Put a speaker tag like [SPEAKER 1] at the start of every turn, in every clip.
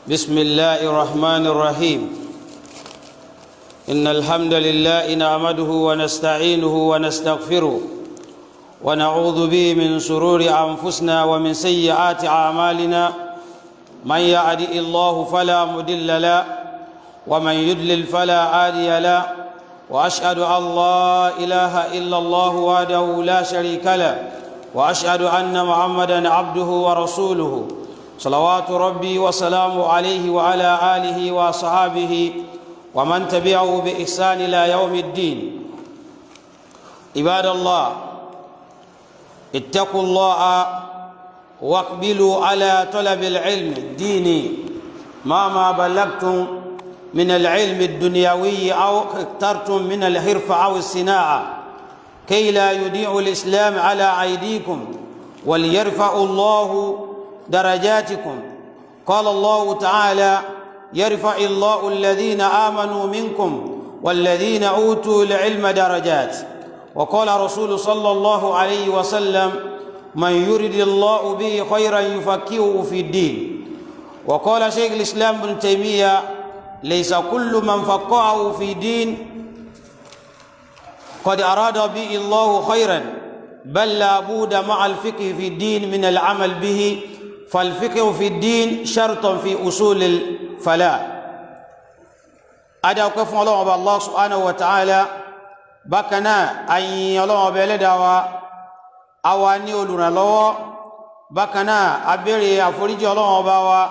[SPEAKER 1] بسم الله الرحمن الرحيم. إن الحمد لله نعمده ونستعينه ونستغفره ونعوذ به من شرور أنفسنا ومن سيئات أعمالنا. من يهد الله فلا مضل له ومن يضلل فلا هادي له، وأشهد أن لا إله إلا الله وحده لا شريك له، وأشهد أن محمدا عبده ورسوله صلوات ربي وسلامه عليه وعلى آله وصحابه ومن تبعه بإحسان إلى يوم الدين. عباد الله، اتقوا الله واقبلوا على طلب العلم الديني ما بلغتم من العلم الدنيوي أو اخترتم من الحرفة أو الصناعة، كي لا يضيع الإسلام على أيديكم وليرفع الله درجاتكم. قال الله تعالى: يرفع الله الذين آمنوا منكم والذين أوتوا العلم درجات. وقال رسول صلى الله عليه وسلم: من يرد الله به خيرا يفقهه في الدين. وقال شيخ الإسلام ابن تيمية: ليس كل من فقهه في دين قد أراد به الله خيرا، بل لا بد مع الفقه في الدين من العمل به، فالفقه في الدين شرط في أصول الفلاح. أدعو كفو الله سبحانه وتعالى بكنا أن يلوم بلدوا أواني ولنا لو بكنا أبري أفريج الله باوا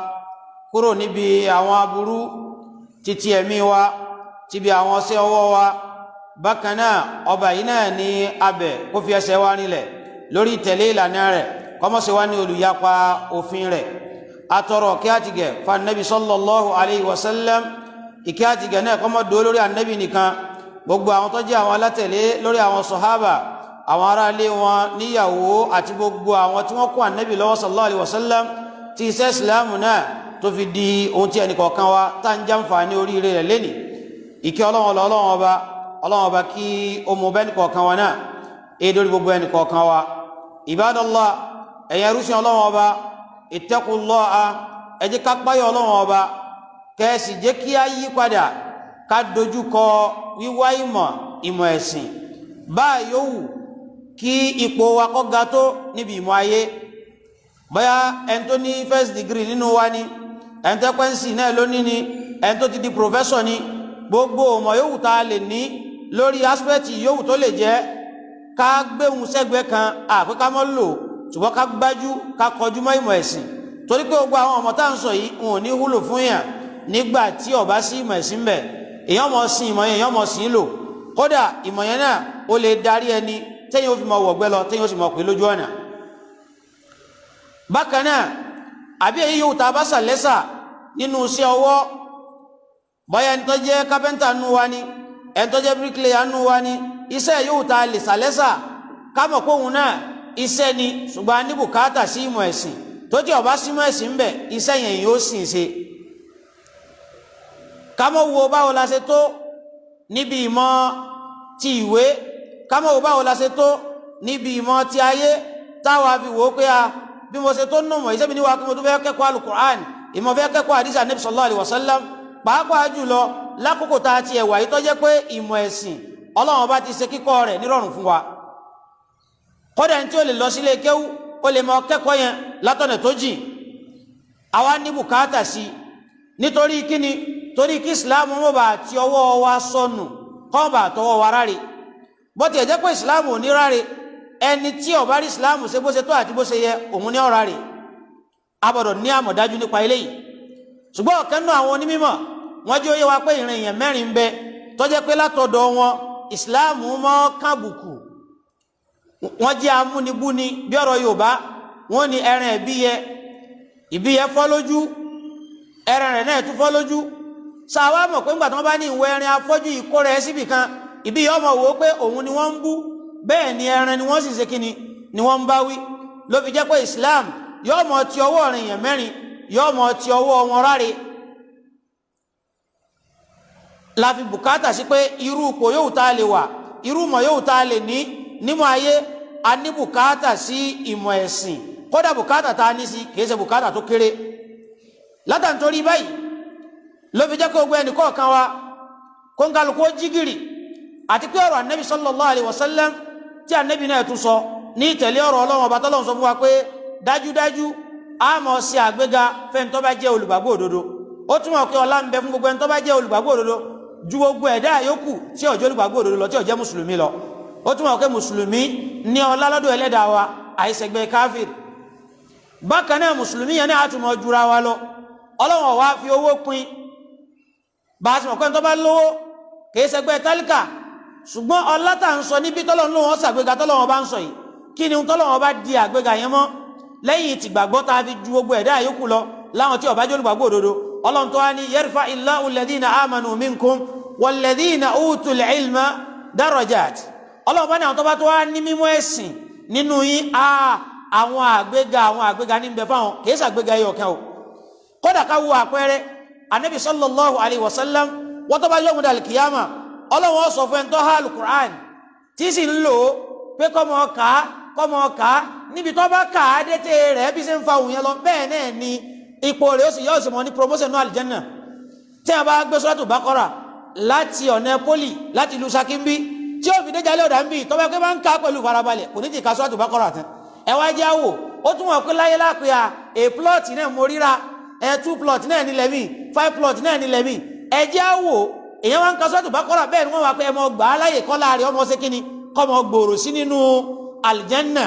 [SPEAKER 1] kúrò níbi àwọn aburú títí ẹ̀mí wa tíbi àwọn ṣe ọwọ́ wa. Bákan náà ọba yìí náà ní abẹ kó fi ẹsẹ̀ wa nílẹ̀ lórí ìtẹ̀lé ìlànà rẹ̀, kó má ṣe wá ní olùyapa òfin rẹ̀. Atọrọ kí á ti gẹ̀ fún Ànábì sallallahu alayhi wa sallam. Ìkẹ́ àti gẹ̀ náà kó má dúró lórí Ànábì nìkan, gbogbo àwọn tó jẹ́ àwọn alátẹ̀lé lórí àwọn sàhábà, àwọn ará ilé wọn níyàwó àti gbogbo àwọn tí wọ́n kó Ànábì lọ́wọ́ sallallahu alayhi wa sallam, tí iṣẹ́ ìsìlámù náà tó fi di ohun tí ẹnìkọ̀ọ̀kan wa tá ń jàǹfààní oríire rẹ̀ lénìí. Ìkẹ́ Ọlọ́run ọba kí ó mú bá ẹnìkọ̀ọ̀kan wa náà èdórí gbogbo ẹnìkọ̀ọ̀kan wa. Ibadallah, ẹ̀yin ẹrúsìn Ọlọ́run ọba, ittaqullaha, ẹ jẹ́ ká páyà Ọlọ́run ọba, kẹ́ẹ̀sì jẹ́ kí á yí padà ká dojúkọ wíwá ìmọ̀ ẹ̀sìn. Báyìí yòówù kí ipò wa kó ga tó níbi ìmọ̀ ayé, bóyá ẹni tó ní first degree nínú wa ni, ẹni tó pẹ́ǹsì náà lónìí ni, ẹni tó ti di professor ni, gbogbo ọmọ yòówù tá a lè ní lórí aspect yòówù tó lè jẹ́, ká gbéhùn sẹ́gbẹ́ kan àpé ká mọ́ lò, ṣùgbọ́n ká gbájú ká kọjú mọ́ ìmọ̀ ẹ̀sìn. Torí pé gbogbo àwọn ọmọ tá à ń sọ yìí wọn ò ní wúlò fún yàn nígbà tí ó bá sí ìmọ̀ ẹ̀sìn bẹ̀. Èèyàn mọ̀ sí ìmọ̀ yẹn, èèyàn mọ̀ sí lò, kódà ìmọ̀ yẹn náà ó lè darí ẹni téèyàn ó fi mọ̀ wọ̀gbẹ́ lọ, téèyàn ó sì mọ̀ pé lójú ọ̀nà. Bákan náà, àbí èyí yóò ta bá sàlẹ́sà nínú iṣẹ́ ọwọ́, bóyá ẹni tó jẹ́ kápẹ́ntà nù wa ni, ẹni tó jẹ́ bíríkìlẹ̀yà nù wa ni, iṣẹ́ yóò ta lè sàlẹ́sà ká mọ̀ pé òun náà iṣẹ́ ni, ṣùgbọ́n a ní bùkátà sí ìmọ̀ ẹ̀sìn. tó tí ó bá sí ìmọ̀ ẹ̀sìn bẹ̀, iṣẹ́ yẹn yóò sì ṣe. Ká mọ̀ wo báwo la ṣe tó níbi ìmọ̀ ti ìwé, ká mọ̀ wo báwo la ṣe tó níbi ìmọ̀ ti ayé, táwa fi wò ó pé bí mo ṣe tó nù mọ̀ iṣẹ́ mi níwá kí mo tó fẹ́ kẹ́kọ̀ọ́ Al-Qur'an, ìmọ̀ fẹ́ kẹ́kọ̀ọ́ hadith Ànábì sallallahu alaihi wasallam, pàápàá jùlọ lákòókò tá a ti ẹ̀wà yìí tó jẹ́ pé ìmọ̀ ẹ̀sìn Ọlọ́run bá ti ṣe kíkọ́ rẹ̀ nírọ̀rùn fún wa. Kódà ní tí ó lè lọ sílé kéwú ó lè mọ kẹ́kọ̀ọ́ yẹn látọ̀nà tó jìn. Àwa ní bùkátà sí nítorí kíni, torí kí Islam mọ́ bá ti ọwọ́ wa sọnù, kọ́ bá tọwọ́ wa ráre. Bó ti ẹ̀ jẹ́ pé Islam ò ní ráre, ẹni tí ó bá rí Islam ṣe bó ṣe tó àti bó ṣe yẹ, òun ní ọ̀rá rẹ̀. A gbọ́dọ̀ ní àmọ̀dájú nípa eléyìí. Ṣùgbọ́n ọ̀kan náà àwọn onímọ̀ wọ́n jẹ́ ó yé wa pé ìrìn èèyàn mẹ́rin ń bẹ tó jẹ́ pé látọ̀dọ̀ wọn Islam mọ́ kábùkù, wọ́n jẹ́ amúnibúni. Bí ọ̀rọ̀ Yorùbá wọ́n ní ẹran ìbíyẹ fọ́ lójú, ẹran rẹ̀ náà tún fọ́ lójú. Sáwá mọ̀ pé ńgbà tí wọ́n bá ní ìwọ ẹran afọ́jú ìkó rẹ̀ síbì kan, ìbíyẹ ọmọ wò ó pé òun ni wọ́n ń bú, bẹ́ẹ̀ ni ẹran ni wọ́n sì ṣe kíni ni wọ́n ń bá wí. Ló fi jẹ́ pé Islam yóò mọ̀ ti ọwọ́ ọ̀rìn èèyàn mẹ́rin, yóò mọ̀ ti ọwọ́ wọn ráre. La fi bùkátà sí pé irú ipò yóò tá a lè wà, irú mọ̀ yóò tá a lè ní nímọ̀ ayé, a ní bùkátà sí ìmọ̀ ẹ̀sìn. Kódà bùkátà tá a ní sí kìí ṣe bùkátà tó kéré. látàntorí báyìí ló fi jẹ́ kó gbé ẹnì kọ̀ọ̀kan wa kó ń kálukú jígìrì àti pé ọ̀rọ̀ Ànábì sallallahu alaihi wasallam tí Ànábì náà tún sọ ní ìtẹ̀lé ọ̀rọ̀ Ọlọ́run ọba tọ́lọ́run sọ fún wa pé dájúdájú a máa ṣe àgbéga fẹ́ni tó bá jẹ́ olùgbàgbọ́ òdodo. Ó túmọ̀ pé ọlá ń bẹ fún gbogbo ẹni tó bá jẹ́ olùgbàgbọ́ òdodo ju gbogbo ẹ̀dá yòókù tí ó jẹ́ olùgbàgbọ́ òdodo lọ, tí ó jẹ́ mùsùlùmí lọ. Ó túmọ̀ pé mùsùlùmí ní ọlá lọ́dọ̀ ẹlẹ́dàá wa àìṣẹ̀gbẹ́ káfíìr. Bákan náà mùsùlùmí yẹn náà á tún mọ̀ jura wa lọ. Ọlọ́run wá fi owó pín bá a ti mọ̀ pé tó bá lówó kìí ṣẹgbẹ́ tálíkà, ṣùgbọ́n ọlá tá ń sọ níbi tọ́lọ́run ló wọ́n ṣàgbéga tọ́lọ́run bá ń sọ yìí kí ni tọ́lọ́run bá di àgbéga yẹn mọ́ lẹ́yìn tìgbàgbọ́ tá a fi ju gbogbo ẹ̀dá yòókù lọ láwọn tí ó bá jẹ́ olùgbàgbọ́ òdodo. Ọlọ́run tó wá ní yarfa illahu alladhina amanu minkum walladhina utul ilma darajat. Ọlọ́run bá ní àwọn tó bá tó wá ní mímọ́ ẹ̀sìn nínú yín àwọn àgbéga ní ń bẹ fáwọn kìí ṣàgbéga ẹyọ kan o. Kódà ká wo àpẹẹrẹ Ànábì sallallahu alaihi wasallam wọ́n tó bá yọ̀mù dàlì kìyàmà Ọlọ́run ó sọ fún ẹni tó há alukur'an tí sì ń lò ó pé kọ́mọ ká níbi tó bá kà á dẹ́tẹ̀ rẹ̀ bí ṣe ń fa òun yẹn lọ bẹ́ẹ̀ náà ni ipò rẹ̀ yóò sì mọ̀ ní promotion náà àlìjẹ́nà. Tí a bá gbé Suratu Baqara láti ọ̀nà poli láti ìlú Sakimbi tí ó fi dé jalè ọ̀dà ń bì tó bá pé bá ń ká pẹ̀lú farabalẹ̀ kò ní ti ka Suratu Baqara tán. Ẹ wá jẹ́ àwò ó tún wọ̀ pé láyé lápẹ́ a plot náà mo ríra 2 plot náà nílẹ̀ mi 5 plot náà nílẹ̀ mi. Ẹ jẹ́ àwò èèyàn wá ń ka Suratu Baqara bẹ́ẹ̀ ni wọ́n wá pé ẹ mọ gbà á láyè kọ́ láàrin ọmọ ṣe kíni kọ́ mọ gbòòrò sí nínú àlìjẹ́nà.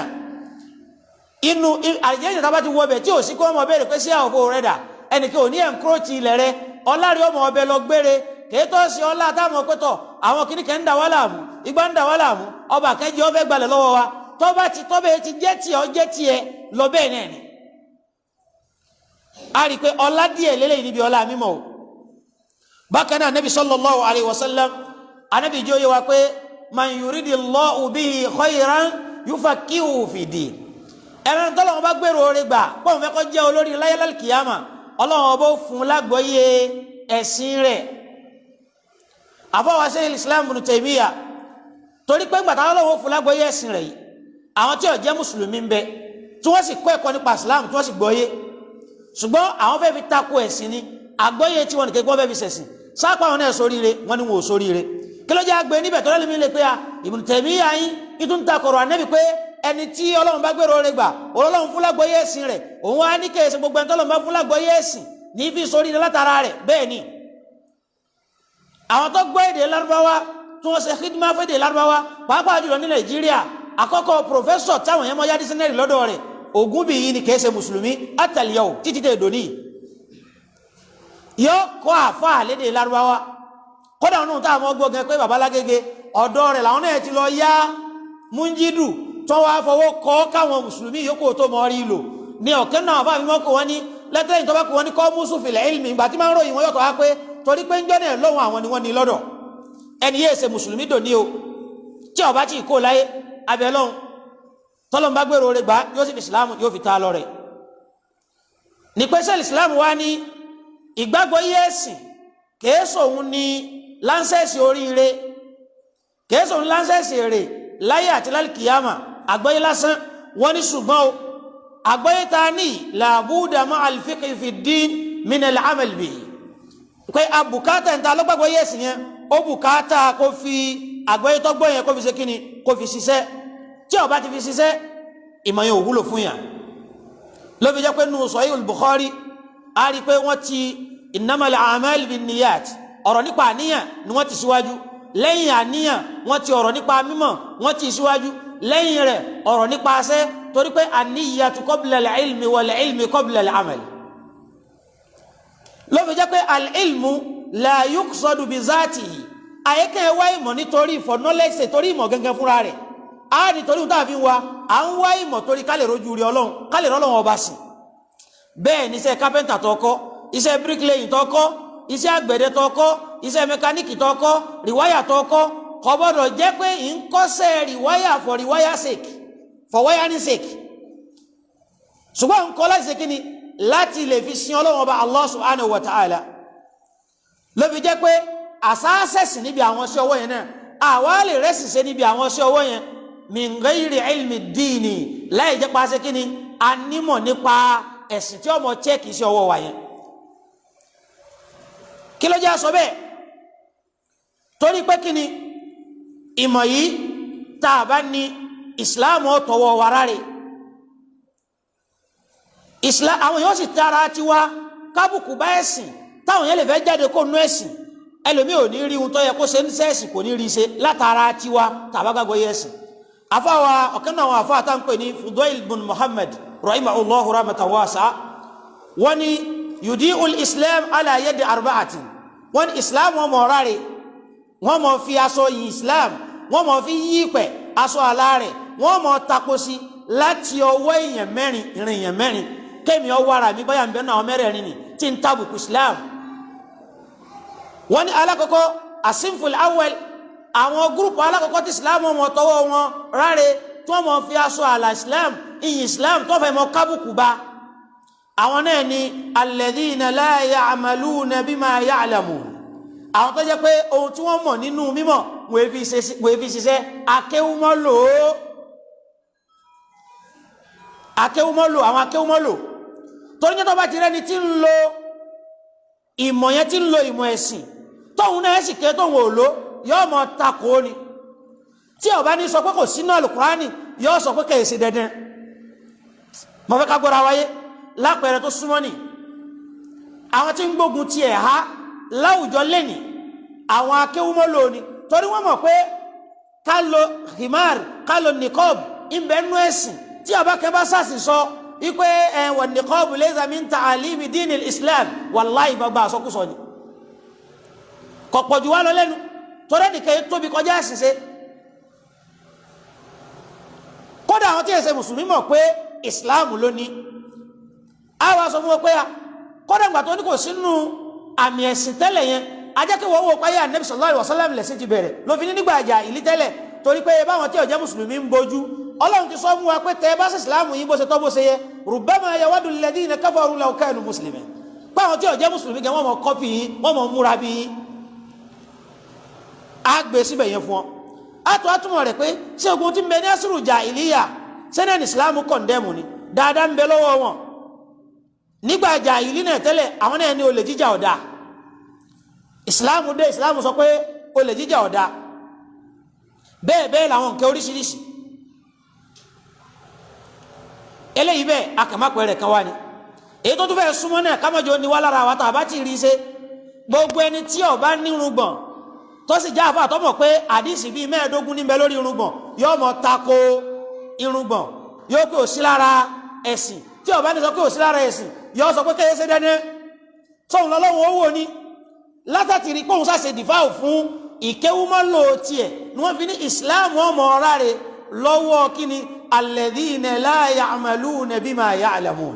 [SPEAKER 1] Inú àlìjẹ́nà tá bá ti wọ bẹ̀ tí ò sí kó ọmọ béèrè pé sí àwọn òfò rẹ̀ dà ẹnìkan ò ní ẹ̀ńkúròtì ilẹ̀ rẹ̀ ọlárí ọmọ ọbẹ̀ lọ gbére kèétọ́ sí ọlá táwọn pẹ́tọ̀ àwọn kìnnìkan ń dà wá láàmú igbá ń dà wá láàmú ọba kẹjì ọfẹ́ gbalẹ̀ lọ́wọ́ wa tọ́bẹ̀ ti jẹ́ tiẹ̀ ọ jẹ́ tiẹ̀ lọ bẹ́ẹ̀ náà ni. A rí i pé ọlá díẹ̀ lélẹ́yìn níbi ọlá mímọ́ o. Bákan náà Nabi sallallahu alaihi wasallam Ànábì jẹ́ òye wa pé man yuridillahu bihi khayran yufaqihuhu fi din. Ẹran tọ́lọ́wọ́n bá gbèrò oore gbà pọ́n fẹ́ kó jẹ́ olórí láyé lálkìyàmà Ọlọ́run bó fún lágbọ́yé ẹ̀sìn rẹ̀. Àfọwọ́ Shaykhul Islam Ibn Taymiyyah torí pé gbàtà Ọlọ́run fún lágbọ́yé ẹ̀sìn rẹ̀ yìí àwọn tí ó jẹ́ mùsùlùmí ń bẹ tí wọ́n sì kọ́ ẹ̀kọ́ nípa Islam tí wọ́n sì gbọ́yé ṣùgbọ́n àwọn fẹ́ fi tako ẹ̀sìn ni àgbọ́yé tí wọ́n nìkan gbọ́ fẹ́ fi ṣẹ̀sìn sápá wọn náà sóríire wọ́n ní wọn ò sóríire kí ló jẹ́ àgbẹ̀ níbẹ̀ tó lẹ́lẹ́mí lè pé a Ibn Taymiyyah yín ìtún takọ̀rọ̀ Ànábì pé ẹni tí Ọlọ́run bá gbèrò rẹ̀ gbà Ọlọ́run fún lágbọ́yé ẹ̀sìn rẹ̀ òun wá ní kéèsì gbogbo ẹni tó Ọlọ́run bá fún lágbọ́yé ẹ̀sìn ní fi sóríire látara rẹ̀ bẹ́ẹ̀ ni àwọn tó gbọ́ èdè Lárúbáwá tí wọ́n ṣe khidma fún èdè Lárúbáwá pàápàá jùlọ ní Nàìjíríà àkọ́kọ́ pòfẹ́sọ̀ táwọn yẹn mọ́ yá dísínẹ́rì lọ́dọ̀ rẹ̀ Ògúnbíyì ni kèése mùsùlùmí àtàlíyàwó títí tẹ̀ dòní yóò kọ́ àfáà lédè Lárúbáwá kódà ọ̀nà táwọn ọmọ gbọ́gẹ́ pé babalágége ọ̀dọ́ rẹ̀ làwọn náà ti lọ yá múnjídù tó wá fọwọ́ kọ́ káwọn mùsùlùmí yòókù tó mọ́ rí lò ní ọ̀kẹ́ náà fáwọn mímọ́ kò wọ́n ní lẹ́tẹ̀yìn tó bá kò wọ́n ní kọ́ mùsù fil ilmi ìgbà tí máa ń ròyìn wọn yọ̀tọ̀ wá pé torí pé ń jọ́ náà lọ́wọ́ àwọn ni wọ́n ní lọ́dọ̀ ẹni yéé ṣe mùsùlùmí dòní o tí ó bá ti kó láyé abẹ́ lọ́hùn tọ́lọ́n bá gbèrò rẹ̀ gbà yóò sì fi ìsìlámù yóò fi ta lọ rẹ̀ ní pẹ́sẹ́ ìsìlámù wá ní ìgbàgbọ́ yẹ́sìn kèésò òun ní láńsẹ̀sì oríire kèésò òun láńsẹ̀sì èrè láyé àti lálìkìyàmà àgbọ́yé lásán wọ́n ní ṣùgbọ́n o àgbọ́yé ta ní làbúdà má al-fiqhi fi ddin min al-amal bihi pé abùkátà ń ta lọ́gbàgbọ́ yẹ́sìn yẹn ó bùkátà kó fi àgbọ́yé tó gbọ́ yẹn kó fi ṣe kíni kó fi ṣiṣẹ́ tí ó bá ti fi ṣiṣẹ́ ìmọ̀ yẹn ò wúlò fún yàn ló fi jẹ́ pé nù Sahih al-Bukhari a rí pé wọ́n ti innamal a'mal binniyat ọ̀rọ̀ nípa àníyàn ni wọ́n ti síwájú lẹ́yìn àníyàn wọ́n ti ọ̀rọ̀ nípa mímọ̀ wọ́n ti síwájú lẹ́yìn rẹ̀ ọ̀rọ̀ nípa aṣẹ́ torí pé an-niyyatu qabla al-ilmi wal-ilmi qabla al-amal ló fi jẹ́ pé al-ilmu la yuqsadu bi zatihi àyíkẹ́ wá ìmọ̀ nítorí for knowledge torí ìmọ̀ gẹ́gẹ́ fúnra rẹ̀ a nítorí tá a fi wá à ń wá ìmọ̀ torí ká lè rojú rí Ọlọ́run ká lè rọ́lọ́run ọba sí bẹ́ẹ̀ ni iṣẹ́ kápẹ́ntà tó kọ́ iṣẹ́ bricklaying tó kọ́ iṣẹ́ àgbẹ̀dẹ tó kọ́ iṣẹ́ mẹkáníkì tó kọ́ rìwáyà tó kọ́ kò gbọ́dọ̀ jẹ́ pé ń kọ́ṣẹ́ rìwáyà for rìwáyà sake for wiring sake ṣùgbọ́n ń kọ́ láti ṣe kíni láti lè fi sin Ọlọ́run ọba Allah subhanahu wa ta'ala ló fi jẹ́ pé àsáṣẹ̀sì níbi àwọn iṣẹ́ ọwọ́ yẹn náà àwa lè rẹ́sì ṣe níbi àwọn iṣẹ́ ọwọ́ yẹn min ghairi ilmi dini láì jẹ́ pa ṣe kíni a nímọ̀ nípa ẹ̀sìn tí ọmọ chẹ́ẹ̀kì iṣẹ́ ọwọ́ wa yẹn kí ló jẹ́ sọ bẹ́ẹ̀ torí pé kí ni ìmọ̀ yìí tá a bá ní islam ó tọwọ́ wa ráre islam àwọn yóò sì tara tiwa kábùkù bá ẹ̀sìn táwọn yẹn lè fẹ́ jáde kó nú ẹ̀sìn ẹlòmíì ò ní rí ohun tó yẹ kó ṣe ní sẹ́ẹ̀sìn kò ní rí ṣe látara tiwa tàbá gbàgbọ́ yẹ ẹ̀sìn afáwa ọ̀kan náà àwọn afáà tá ń pè ní Fudail bin Muhammad rahimahullahu rahmatan wasi'a wọ́n ní yudi'ul islam ala yadi arba'atin wọ́n ní islam wọn mọ̀ ráre wọ́n mọ̀ fi aṣọ yìí islam wọ́n mọ̀ fi yí pẹ̀ aṣọ alárẹ̀ wọ́n mọ̀ tako sí láti ọwọ́ èèyàn mẹ́rin ìrìn èèyàn mẹ́rin kémi ọwọ́ ara mi báyà ń bẹ́ náà mẹ́rẹ̀ẹ̀rin ni tí ń tàbùkù islam wọ́n ní alákọ̀ọ́kọ́ asinful awel àwọn gúrùpù alákọ̀ọ́kọ́ tí islam wọn tọwọ́ wọn ráre tí wọ́n mọ̀ fi aṣọ àlà islam ìyìn islam tó fẹ́ mọ̀ kábùkù bá àwọn náà ni alladhina la ya'maluna bima ya'lamun àwọn tó jẹ́ pé ohun tí wọ́n mọ̀ nínú mímọ̀ wọ́n fi ṣiṣẹ́ akéwúmọ́lò àwọn akéwúmọ́lò torí ní tó bá ti rẹ́ni tí ń lo ìmọ̀ yẹn tí ń lo ìmọ̀ ẹ̀sìn tóun náà sì ké tóun ò lò yóò mọ̀ takò ni tí ó bá ní sọ pé kò sínú àlùkùránì yóò sọ pé kèèsì dandan mo fẹ́ ká gbọ́ra wáyé lápẹẹrẹ tó súnmọ́ ni àwọn tí ń gbógun ti ẹ̀há láwùjọ lẹ́nì àwọn akéwúmọ́lò ni torí wọ́n mọ̀ pé ká lo himar ká lo nikob ìbẹ̀nú ẹ̀sìn tí ọba kẹba sáàsì sọ wípé ẹ̀wọ̀n nikob laysa min ta'alimi dinil islam wallahi gbogbo àsọkúsọ ni kọ̀pọ̀ jù wá lọ lẹ́nu torí ẹnìkan tóbi kọjá àṣìṣe kódà àwọn tí ẹ̀sẹ̀ mùsùlùmí mọ̀ pé islam ló ní àwọn aṣọ fún wọn pé kódà ìgbà tó ní kò sínú àmì ẹ̀sìn tẹ́lẹ̀ yẹn ajẹ́ kí wọ́n wò páyà Nabi sallallahu alaihi wasallam lẹ̀sìn ti bẹ̀rẹ̀ ló fi ní nígbà àjà ìlí tẹ́lẹ̀ torí pé báwọn tí ó jẹ́ mùsùlùmí ń bojú ọlọ́run ti sọ fún wa pé tẹ́ bá sí ìsìláàmù yìí bó ṣe tọ́ bó ṣe yẹ rubbama yawaddu alladhina kafaru law kanu muslimin báwọn tí ó jẹ́ mùsùlùmí gan wọ́n mọ̀ kọ́pì yìí wọ́n mọ̀ múra bí yìí á gbé síbẹ̀ yẹn fún ọ àtọ́ àtúmọ̀ rẹ̀ pé ṣé ogun tí ń bẹ ní asúrù jàhílíyà sẹ́nẹ̀ ní ìsìláàmù kọ̀ndẹ́mù ni dáadáa ń bẹ lọ́wọ́ wọn nígbà jàhílí náà tẹ́lẹ̀ àwọn náà ní olè jíjà ọ̀dà ìsìláàmù dé ìsìláàmù sọ pé olè jíjà ọ̀dà bẹ́ẹ̀ làwọn nǹkan oríṣiríṣi eléyìí bẹ́ẹ̀ akàmápẹ́ rẹ̀ kan wá ni èyí tó tún fẹ́ súnmọ́ náà kámọ́jọ ni wá lára wa tá a bá ti rí ṣe gbogbo ẹni tí ó bá nírùngbọ̀n tó sì já àfà tó mọ̀ pé àdìsí bíi 15 níbẹ̀ lórí irùngbọ̀n yóò mọ̀ tako irùngbọ̀n yóò pé ò sí lára ẹ̀sìn tí ó bá ní sọ pé ò sí lára ẹ̀sìn yóò sọ pé kéye ṣe dẹ́nẹ́ tóun lọ́lọ́wọ́ owó ni látàtì rí pòun sáṣe dìfáà fún ìkéwúmọ́lò tiẹ̀ ni wọ́n fi ní islam ọmọ ọ̀rá rẹ̀ lọ́wọ́ kíni alladhina la ya'maluna bima ya'lamun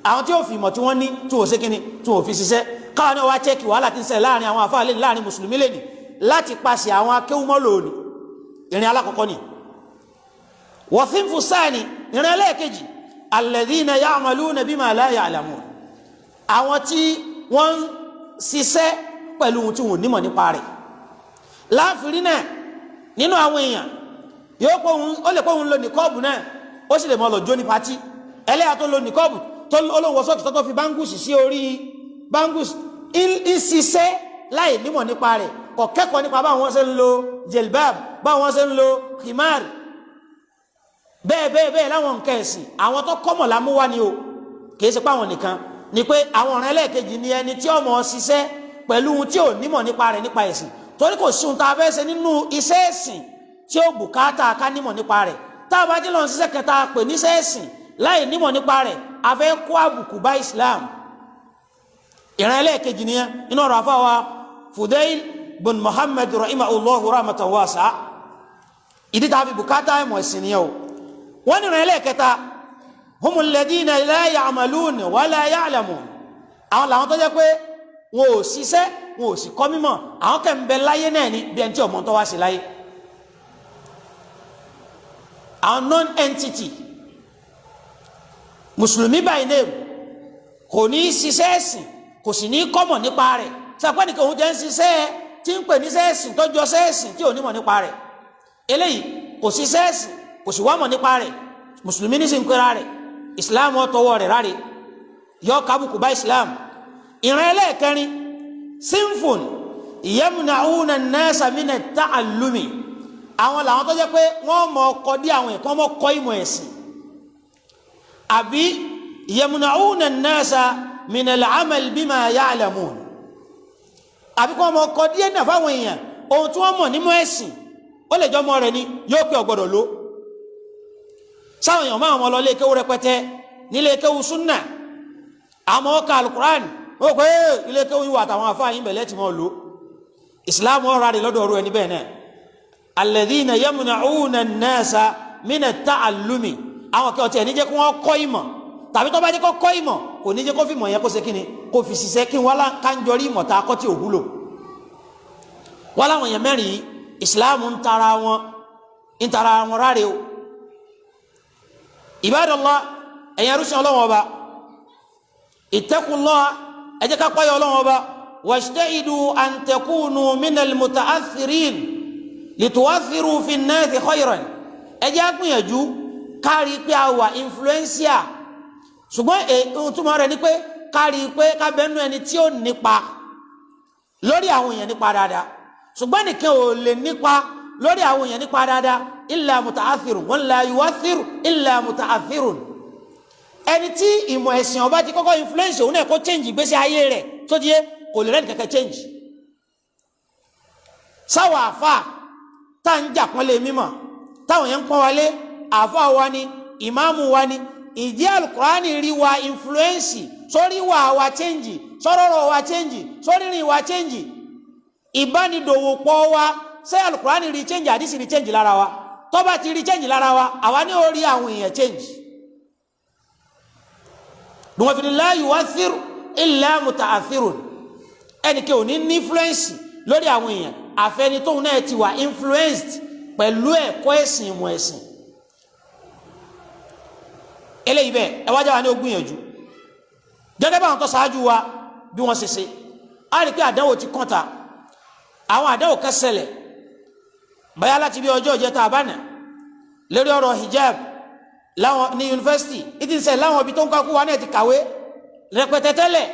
[SPEAKER 1] àwọn tí ó fi ìmọ̀ tí wọ́n ní tí ó ṣe kíni tí ó fi ṣiṣẹ́ káwọn náà wá chẹ́kì wàhálà tí ń ṣẹlẹ̀ láàrin àwọn àfáà lẹ́ni láàrin mùsùlùmí lẹ́ni láti pàṣẹ àwọn akéwúmọ́lò ni ìrìn alákọ̀ọ́kọ́ ni wa sinfu sani ìrìn ẹlẹ́ẹ̀kejì alladhina ya'maluna bima la ya'lamun àwọn tí wọ́n ń ṣiṣẹ́ pẹ̀lú ohun tí wọ́n nímọ̀ nípa rẹ̀ láàfin náà nínú àwọn èèyàn ó lè pọ́hun lo nìkọ́ọ̀bù náà ó sì lè mọ́ lọ jó ní pátí ẹlẹ́yà tó lo nìkọ́ọ̀bù tó olówó sọ́ọ̀kì tó fi báńgùsì sí orí báńgùsì ń ṣiṣẹ́ láì nímọ̀ nípa rẹ̀ kò kẹ́kọ̀ọ́ nípa báwọn ṣe ń lo jelbab báwọn ṣe ń lo himar bẹ́ẹ̀ láwọn nǹkan ẹ̀sìn àwọn tó kọ́mọ̀ lámúwá ni o kìí ṣe páwọn nìkan ni pé àwọn ọ̀ràn ẹlẹ́ẹ̀kejì ni ẹni tí ọmọ ṣiṣẹ́ pẹ̀lú ohun tí ò nímọ̀ nípa rẹ̀ nípa ẹ̀sìn torí kò sí ohun tá a fẹ́ ṣe nínú iṣẹ́ ẹ̀sìn tí ó bùkátà ká nímọ̀ nípa rẹ̀ tá a bá jẹ́ lọ́n ṣiṣẹ́ kẹta pè níṣẹ́ ẹ̀sìn láì nímọ̀ nípa rẹ̀ a fẹ́ kó àbùkù bá Islam ìran ẹlẹ́ẹ̀kejì nìyẹn nínú ọ̀rọ̀ àfáwà Fudail bin Muhammad rahimahullahu rahmatan wasi'a ìdí tá a fi bùkátà ẹ̀mọ̀ ẹ̀sìn nìyẹn o wọ́n ní ìran ẹlẹ́ẹ̀kẹta humul ladina la ya'maluna wa la ya'lamun àwọn làwọn tó jẹ́ pé wọn ò ṣiṣẹ́ wọn ò sì kọ́ mímọ̀ àwọn kẹ́ ń bẹ láyé náà ní bí ẹni tí ọmọ tó wá sí láyé àwọn non-entity mùsùlùmí by name kò ní ṣiṣẹ́ ẹ̀sìn kò sì ní kọ́mọ̀ nípa rẹ̀ sàpẹ́ nìkan òun jẹ́ ń ṣiṣẹ́ tí ń pè níṣẹ́ ẹ̀sìn tọ́jú ọṣẹ́ ẹ̀sìn tí ò nímọ̀ nípa rẹ̀ eléyìí kò ṣiṣẹ́ ẹ̀sìn kò sì wá mọ̀ nípa rẹ̀ mùsùlùmí ní sì ń pera rẹ̀ ìsìláàmù ọ̀tọ̀wọ̀ rẹ̀ ráre yọ kábùkù bá ìsìláàmù ìran ẹlẹ́ẹ̀kẹrin sinfun yamna'una an-nasa min at-ta'allumi àwọn làwọn tó jẹ́ pé wọ́n mọ̀ ọkọ̀ dí àwọn ẹ̀kọ́ mọ́ kọ́ ìmọ̀ ẹ̀sìn àbí yamna'una an-nasa min al-'amal bima ya'lamun àbí kọ́ mọ̀ ọkọ̀ díẹ̀ náà fáwọn èèyàn ohun tí wọ́n mọ̀ nímọ̀ ẹ̀sìn ó lè jọ mọ́ rẹ̀ ni yóò pé ọgbọ̀dọ̀ ló sáwọn èèyàn máa mọ̀ lọ ilé kéwú rẹpẹtẹ nílé kéwú súnnà àmọ́ ọkà alukurani ó pé ilé kéwú ìwà àtàwọn afáàyín bẹ̀lẹ́ ti mọ́ lò ìsìláàmù ọ̀rọ̀ rẹ̀ lọ́dọ̀ ọ̀rọ̀ ẹni bẹ́ẹ̀ náà alladhina yamna'una an-nasa min at-ta'allumi àwọn kẹ́ ọ̀tí ẹ̀ níjẹ́ kí wọ́n kọ́ ìmọ̀ tàbí tó bá jẹ́ kọ́ ìmọ̀ kò níjẹ́ kó fi mọ̀ yẹn kó ṣe kíni kó fi ṣiṣẹ́ kí wọ́n káńjọrí ìmọ̀ tá a kọ́ tí ò wúlò wọ́n láwọn èèyàn mẹ́rin yìí ìsìláàmù ń tara wọn ráre o Ibadallah ẹ̀yàn rúṣin ọlọ́wọ́n ọba ittaqullah ẹ jẹ́ ká páyọ̀ ọlọ́wọ́n ọba wajtahidu an takunu minal muta'athirin lituwathiru fi nnasi khayran ẹ jẹ́ gbìyànjú kárí pé a wà influencer ṣùgbọ́n ìtumọ̀ rẹ̀ ni pé kárí pé kábẹ́nu ẹni tí ó nípa lórí àwọn èèyàn nípa dáadáa ṣùgbọ́n nìkan ò lè nípa lórí àwọn èèyàn nípa dáadáa illa muta'athirun wọn la yuwathiru illa muta'athirun ẹni tí ìmọ̀ ẹ̀sìn ọba ti kọ́kọ́ influence òun náà kó change ìgbésí ayé rẹ̀ tó di kò lè rẹ́ni kẹ́kẹ́ change sáwọ̀ àfà tá ń jà pọ́nlé mímọ̀ táwọn yẹn ń pọ́n wálé àfà wa ni ìmáàmù wa ni ìdí alukurani rí wa influence sórí wa change sọ́rọ̀rọ̀ wa change sórí rìn wa change ìbánidòwòpọ̀ wa ṣé alukurani rí change àdísì rí change lára wa tó bá ti rí change lára wa àwa ní orí àwọn èèyàn change dùnwọ̀n fi ní la yuwathiru illa muta'athirun ẹnikẹ́ ò ní influence lórí àwọn èèyàn àfẹni tóun náà ti wà influenced pẹ̀lú ẹ̀kọ́ ẹ̀sìn ìmọ̀ ẹ̀sìn eléyìí bẹ́ẹ̀ ẹ wájà wa ní ó gbìyànjú gẹ́gẹ́ bá àwọn tó ṣáájú wa bí wọ́n ṣe ṣe á rí pé àdánwò ti kọ́ta àwọn àdánwò kan ṣẹlẹ̀ báyá láti bí ọjọ́ ìjẹta àbánà lórí ọ̀rọ̀ hijab láwọn ní yunifásitì ìdí ìṣẹ̀ láwọn ibi tó ń kakú wa náà ti kàwé rẹpẹtẹ tẹ́lẹ̀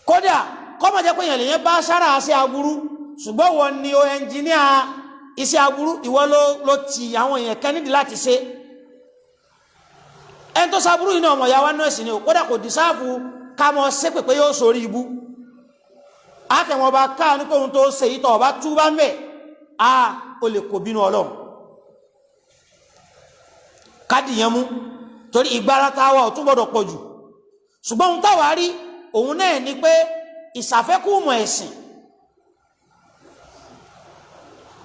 [SPEAKER 1] kódà kọ́mọ̀ jẹ́ pé èèyàn lèyẹn bá sára sí aburú ṣùgbọ́n wọn ni o ẹnjìníà iṣẹ́ aburú ìwọ ló ti àwọn èèyàn kan nídìí láti ṣe ẹni tó sáburú yìí náà ọmọ ìyá wa náà sì ni o kódà kò dìsáàfù ká mọ ṣépè pé yóò sórí ibú àtẹ̀wọ̀n bá ká ní kóhun tó ṣe ìtọ̀ ọba tú bá ń bẹ̀ o lè kò bínú Ọlọ́run kádìyàn mú torí ìgbára táwa ò tún gbọdọ̀ pọ̀ jù ṣùgbọ́n ohun táwa rí òun náà ni pé ìsàfẹ́kùmọ̀ ẹ̀sìn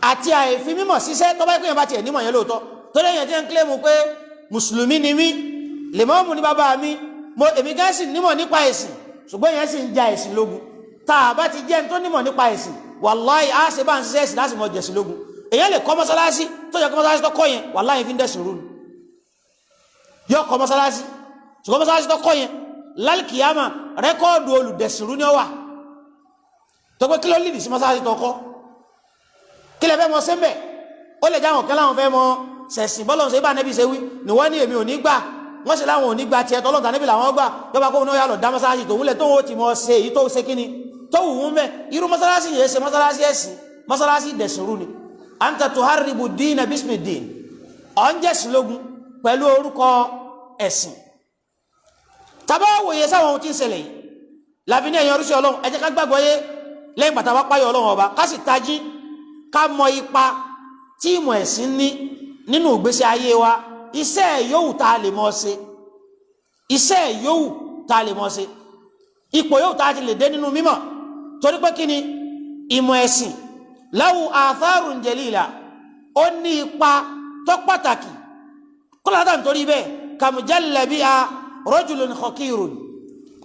[SPEAKER 1] àti àìfi mímọ̀ síṣẹ́ tó bá yẹ kó yẹn bá tiẹ̀ nímọ̀ yẹn lóòótọ́ tó lẹ́yìn tí ń kílẹ̀mù pé mùsùlùmí ni mí lèmọ́ọ̀mù ní bàbá mi èmi gán sì nímọ̀ nípa ẹ̀sìn ṣùgbọ́n yẹn sì ń ja ẹ̀sìn lógun tá a bá ti jẹ́ ní tó nímọ̀ nípa ẹ̀sìn wàláhì á ṣe bá ń ṣiṣẹ́ ẹ̀sìn láti mọ̀ jẹ̀sìn lógun èyàn lè kọ́ mọ́sálásí tó yẹ kọ́ mọ́sálásí tó kọ́ yẹn wàláhì fi ń dẹ̀sìn rú yọ kọ́ mọ́sálásí ṣùgbọ́n mọ́sálásí tó kọ́ yẹn lálkìyàmà rẹ́kọ́ọ̀dù olùdẹ̀sìn rú ni ó wà tó pé kí ló lìdì sí mọ́sálásí tó kọ́ kí lẹ fẹ́ mọ sẹ́mbẹ̀ ó lè jáwọn kan láwọn fẹ́ mọ sẹ̀sìn bọ́lọ̀ ṣe bá nẹ́bí ṣe wí ni wọ́n ní èmi ò ní gbà wọ́n sì láwọn ò ní gbà tiẹ̀ tọ́lọ́ta níbi làwọn gbà yọba kó náà yà lọ dá mọ́sálásí tòun lẹ̀ tóun ó ti mọ ṣe èyí tó ṣe kíni tó wù ú mẹ́ irú mọ́sálásí yẹn ṣe mọ́sálásí ẹ̀sìn mọ́sálásí dẹ̀sìn rú ni anta tuharribu dina bismi din ọ̀ ń jẹ́sìn lógun pẹ̀lú orúkọ ẹ̀sìn tàbá wòye sáwọn ohun tí ń ṣẹlẹ̀ yìí láfi ní ẹ̀yàn oríṣi Ọlọ́run ẹ jẹ́ ká gbàgbọ́ yé lẹ́yìn pàtàkì páyọ̀ Ọlọ́run ọba ká sì tají ká mọ ipa tí ìmọ̀ ẹ̀sìn ní nínú ìgbésí ayé wa iṣẹ́ yòówù tá a lè mọ́ ṣe iṣẹ́ yòówù tá a lè mọ́ ṣe ipò yòówù tá a ti lè dé nínú mímọ̀ torí pé kí ni ìmọ̀ ẹ̀sìn lahu atharun jalila ó ní ipa tó pàtàkì kọ́lá nítorí bẹ́ẹ̀ kàmùjálẹ̀ bí a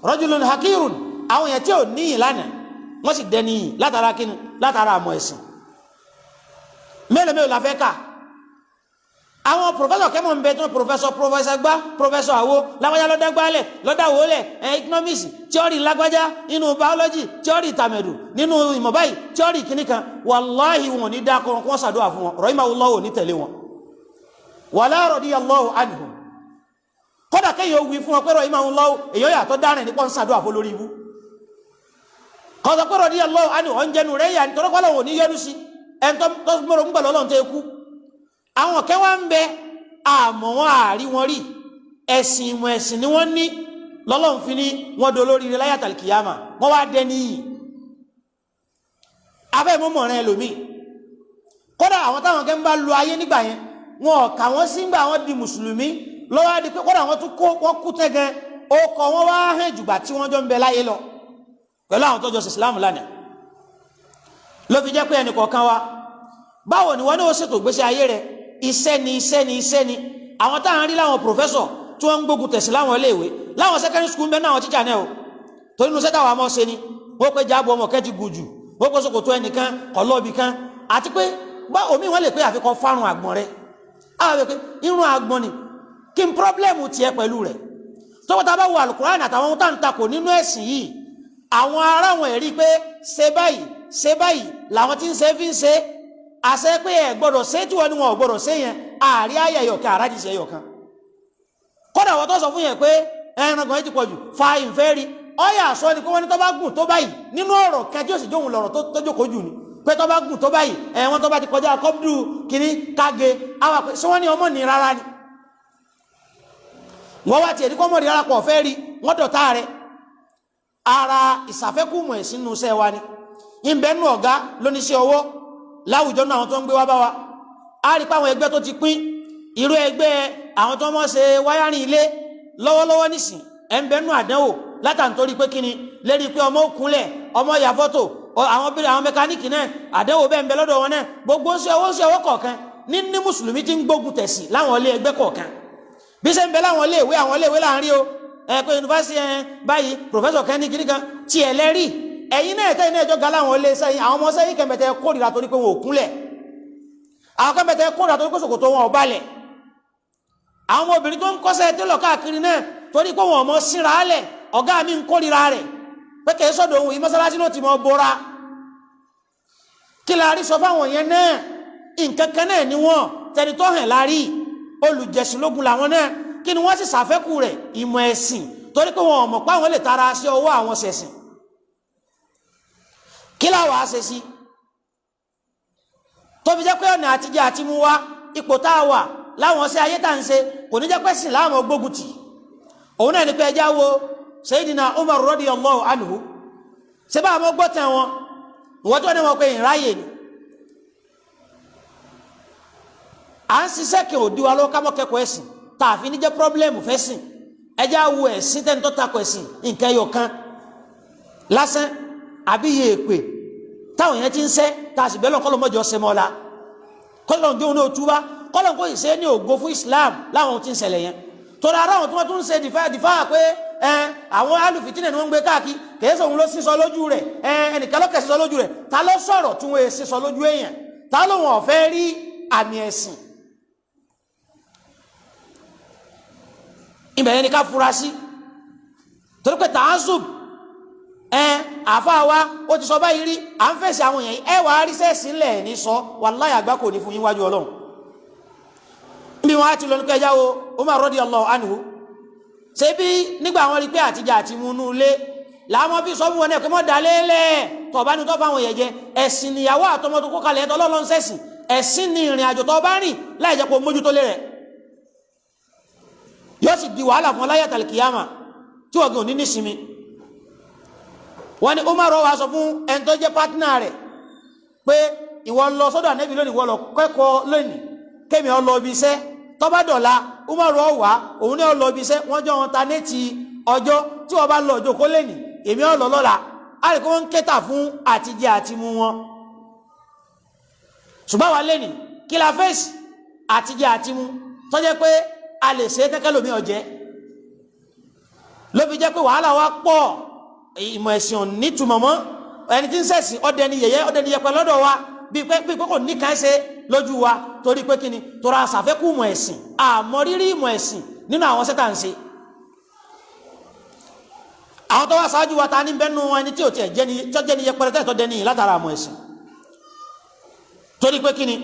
[SPEAKER 1] rajulun hakirun àwọn èèyàn tí ò níyìn lánàá wọ́n sì dẹni yìn látara kíni látara àmọ̀ ẹ̀sìn mélòó la fẹ́ kà àwọn professor kẹ́mọ̀ ń bẹ tó professor gbá professor àwo lágbájá lọ́dá gbálẹ̀ lọ́dá wọlẹ̀ economics theory lágbájá nínú biology theory tàmẹ̀dù nínú ìmọ̀ báyìí theory kìnnìkan wàláhì wọn ní dákọ̀ wọn sàdúrà fún wọn rahimahullahu ní tẹ̀lé wọn wala radiyallahu anhum kódà kéèyàn wí fún ọ pé rahimahullahu èyàn yàtọ̀ dárin nípa ń ṣàdúrà fún lórí ibú kọ́sọ̀ pé radiyallahu anhu ọ̀njẹnu rẹ̀ yà nítorí pọ́lọ̀ wò ní yọnu sí ẹni tó mọ̀rọ̀ ń gbà lọ́lọ́run tó kú àwọn kẹwà ń bẹ àmọ́ wọn àárí wọn rí ẹ̀sìn ìmọ̀ ẹ̀sìn ni wọ́n ní lọ́lọ́run fi ní wọn do lórí rẹ̀ láyàtàl kìyàmà wọ́n wá dẹ níyì abẹ́ mọ́mọ́ rẹ̀ lómi kódà àwọn táwọn kẹ́ ń bá lu ayé nígbà yẹn wọn ọ̀kà wọn sí gbà wọn di mùsùlùmí lọ́wọ́ di pé kódà wọn tún kó wọn kú tẹ́gẹ́ ó kọ wọn wá hàn jùgbà tí wọ́n jọ ń bẹ láyé lọ pẹ̀lú àwọn tó jọ sí Islam lánàá ló fi jẹ́ pé ẹnì kọ̀ọ̀kan wa báwo ni wọ́n ní ó ṣètò ìgbésí ayé rẹ̀ iṣẹ́ ni àwọn táwọn rí láwọn professor tí wọ́n ń gbógun tẹ̀sí láwọn iléèwé láwọn secondary school ń bẹ náà àwọn teacher náà o torí inú sẹ́tà wà mọ́ ṣe ni wọ́n pé jáàbù ọmọ kẹ́ ti gùn jù wọ́n pé ṣòkòtò ẹnìkan kọ̀lọ́ọ̀bì kan àti pé bá omi wọn lè pé àfikọ́ fárun àgbọ̀n rẹ̀ àwọn pé irun àgbọ̀n ni kí n pọ́blẹ́mù tiẹ̀ pẹ̀lú rẹ̀ tọ́wọ́ ta bá wo Al-Qur'an àtàwọn ohun tá ń takò nínú ẹ̀sìn yìí àwọn ará wọn ẹ̀rí pé ṣe báyìí làwọn tí ń ṣe fi ń ṣe àṣẹ pé ẹ gbọ́dọ̀ ṣe tí wọ́n ní wọn ò gbọ́dọ̀ ṣe yẹn àárí ayẹyọ̀kan àrádìsí ẹyọ̀kan kódà wọ́n tó sọ fún yẹn pé ẹran gan ti pọ̀ jù fa ìfẹ́ rí ọyà sọ ni pé wọ́n ní tó bá gùn tó báyìí nínú ọ̀rọ̀ kan tí ó sì jóhun lọ̀rọ̀ tó jókòó jù ni pé tó bá gùn tó báyìí ẹ̀wọ̀n tó bá ti kọjá kọ́bdù kìíní káge àwọn àpè sí wọ́n ní ọmọ ní rárá ni wọ́n wá tiẹ̀ ní kọ́mọ̀ ní rárá pọ̀ fẹ́ rí wọ́n dọ̀tá rẹ̀ ara ìsàfẹ́kùmọ̀ ẹ̀sìn nù sẹ́ wa ni ìbẹ́nu ọ̀gá lóníṣẹ́ ọwọ́ láwùjọ náà àwọn tó ń gbé wá bá wa a rí pé àwọn ẹgbẹ́ tó ti pín irú ẹgbẹ́ àwọn tó mọ́ ṣe wáyárìn ilé lọ́wọ́lọ́wọ́ nísìn ẹ̀ńbẹ́nu àdánwò látàntorí pé kíni lérí pé ọmọ òkúnlẹ̀ ọmọ ya fọ́tò àwọn mẹkáníìkì náà àdánwò bẹ́ẹ̀ ń bẹ lọ́dọ̀ wọn náà gbogbo ń ṣe ọwọ́ kọ̀ọ̀kan ní mùsùlùmí ti ń gbógun tẹ̀sí láwọn ilé ẹgbẹ́ kọ̀ọ̀kan bí ṣe ń bẹ láwọn ilé ìwé láàrin o pé yunifásitì báyìí pòfẹ́sọ̀ kẹ́ni kiri kan tiẹ̀ lẹ́rìí ẹ̀yin náà tẹ́yìn náà jọ́gá láwọn ilé sẹ́yìn àwọn ọmọ sẹ́yìn kẹ̀mẹ̀tẹ̀ kórìíra torí pé wọn ò kúnlẹ̀ àwọn kẹ̀mẹ̀tẹ̀ kórìíra torí pé ṣòkòtò wọn ò balẹ̀ àwọn ọmọ obìnrin tó ń kọ́ṣẹ́ télọ̀ káàkiri náà torí pé wọn ò mọ síra álẹ̀ ọ̀gá mi ń kórìíra rẹ̀ pé kìí sọ́dọ̀ ohun ìmọ́sálásí ló ti mọ bora kí la rí sọ fáwọn yẹn náà nǹkan kan náà ni wọn tẹni tó hàn lárí olùjẹsìlógún làwọn náà kí ni wọ́n sì ṣàfẹ́kù rẹ̀ ìmọ̀ ẹ̀sìn torí pé wọn ò mọ̀ pé àwọn lè tara sí ọwọ́ àwọn ṣẹ̀sìn kí láwọ̀ á ṣe sí tó fi jẹ́ pé ọ̀nà àtijọ́ àti mú wá ipò tá a wà láwọn ṣe ayé tá à ń ṣe kò ní jẹ́ pé sìn láwọn gbógun tì òun náà ní pé ẹjá wo Sayyidina Umar radiyallahu anhu ṣe bá àwọn gbọ́ tẹ̀ wọn ìwọ́n tó ní wọn pé ìráyè ni à ń ṣiṣẹ́ kí òdi wa ló ká mọ́ kẹ́kọ̀ọ́ ẹ̀sìn tá a fi ní jẹ́ pọ́blẹ́mù fẹ́ sìn ẹjá wo ẹ̀sìn tẹ́ni tó takọ̀ ẹ̀sìn nǹkan ẹyọ kan lásán àbí iye èpè táwọn èèyàn ti ń sẹ́ tá a sì bẹ́ẹ̀ lọ kọ́lọ́ mọ́jọ ṣe mọ́la kọ́lọ́ ń jóun ní òtúbá kọ́lọ́ ń kó ìṣe ní ògo fún Islam láwọn tí ń ṣẹlẹ̀ yẹn torí ara àwọn tí wọ́n tún ń ṣe dìfáà pé àwọn alùfìtínẹ̀ ni wọ́n ń gbé káàkiri kìí sọ òun ló sísọ lójú rẹ̀ ẹnìkan ló kẹ̀ sísọ lójú rẹ̀ ta ló sọ̀rọ̀ tí wọ́n sísọ lójú èèyàn ta ló wọn ọ̀fẹ́ rí àmì ẹ̀sìn ibẹ̀ yẹn ni ká fura sí torí pé tààzùb àfa wa ó ti sọ báyìí rí à ń fèsì àwọn èèyàn wàá rí sẹ́ẹ̀sì ńlẹ̀ ní sọ wàláhì àgbà kò ní fún yín wájú Ọlọ́run bí wọn á ti lọ ní kẹjá o Umar radiyallahu anhu ṣé bí nígbà wọn rí pé àtijọ́ àti múnú ilé làwọn fi sọ fún wọn náà pé mọ́ dalẹ́lẹ̀ tọ̀bá ní tó fáwọn èèyàn jẹ ẹ̀sìn níyàwó àtọmọ tó kó kalẹ̀ ẹ̀tọ́ Ọlọ́run sẹ́sìn ẹ̀sìn ní ìrìn àjò tó bá rìn láì jẹ́ kó mójútó lé rẹ̀ yóò sì di wàhálà fún láyé àtàlìkìyàmà tí wọ́n gùn ní nísinmi wọ́n ní Umar wá sọ fún ẹni tó jẹ́ pátínà rẹ̀ pé ìwọ lọ sọ́dọ̀ Ànábì lónìí ìwọ lọ kẹ́kọ̀ọ́ lónìí kémi ọ lọ ibi iṣẹ́ tó bá dọ̀la Umar wá òun ní ọ lọ ibi iṣẹ́ wọ́n jọ wọn ta néètì ọjọ́ tí wọ́n bá lọ ọjọ́ kó lẹ́nìí èmi ọ lọ lọ́la á rí kí wọ́n ń kẹta fún àtijẹ àti mu wọn ṣùgbọ́n wà lẹ́nìí kí la fèsì àtijẹ àti mu tó jẹ́ pé a lè ṣe kẹ́kẹ́ lómi ọ̀jẹ́ ló fi jẹ́ pé wàhálà wa pọ̀ ìmọ̀ ẹ̀sìn ò ní túmọ̀ mọ́ ẹni tí ń ṣẹ̀sìn ọdẹ ni yẹ̀yẹ́ ọdẹ ni yẹpẹ́ lọ́dọ̀ wa bíi pé kò ní ká ṣe lójú wa torí pé kíni torí àṣàfẹ́kù ìmọ̀ ẹ̀sìn àmọ́ rírí ìmọ̀ ẹ̀sìn nínú àwọn sẹ́tà ń ṣe àwọn tó wá ṣáájú wa ta ní bẹ́nu ẹni tí ò tiẹ̀ jẹ́ni yẹpẹrẹ tẹ́ tọ́ dẹni látara àmọ̀ ẹ̀sìn torí pé kíni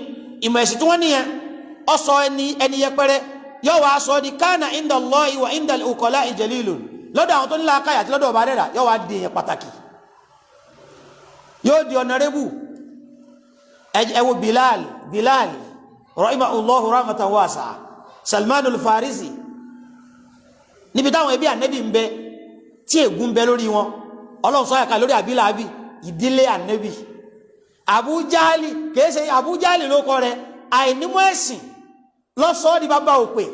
[SPEAKER 1] ìmọ̀ ẹ̀sìn tí wọ́n níyẹn ọ sọ ẹni yẹpẹrẹ yóò wá sọ di kana inda Allahi wa inda al-uqala'i jalilun lọ́dọ̀ àwọn tó ní làákàyè àti lọ́dọ̀ ọba dẹ́dà yóò wá di èèyàn pàtàkì, yóò di ọ̀nàrẹ́bù. ẹ wo Bilal rahimahullahu rahmatan wasi'a, Salmanul Farisi, níbi táwọn ẹbí ànẹ́bì ń bẹ tí ègún bẹ lórí wọn, ọlọ́run sọ àyàká lórí àbílàábì ìdílé ànẹ́bì. Abu Jahli kìí ṣe Abu Jahli ló kọ rẹ̀, àìnímọ̀ ẹ̀sìn lọ́sọ̀ọ́ di bàbá òpè.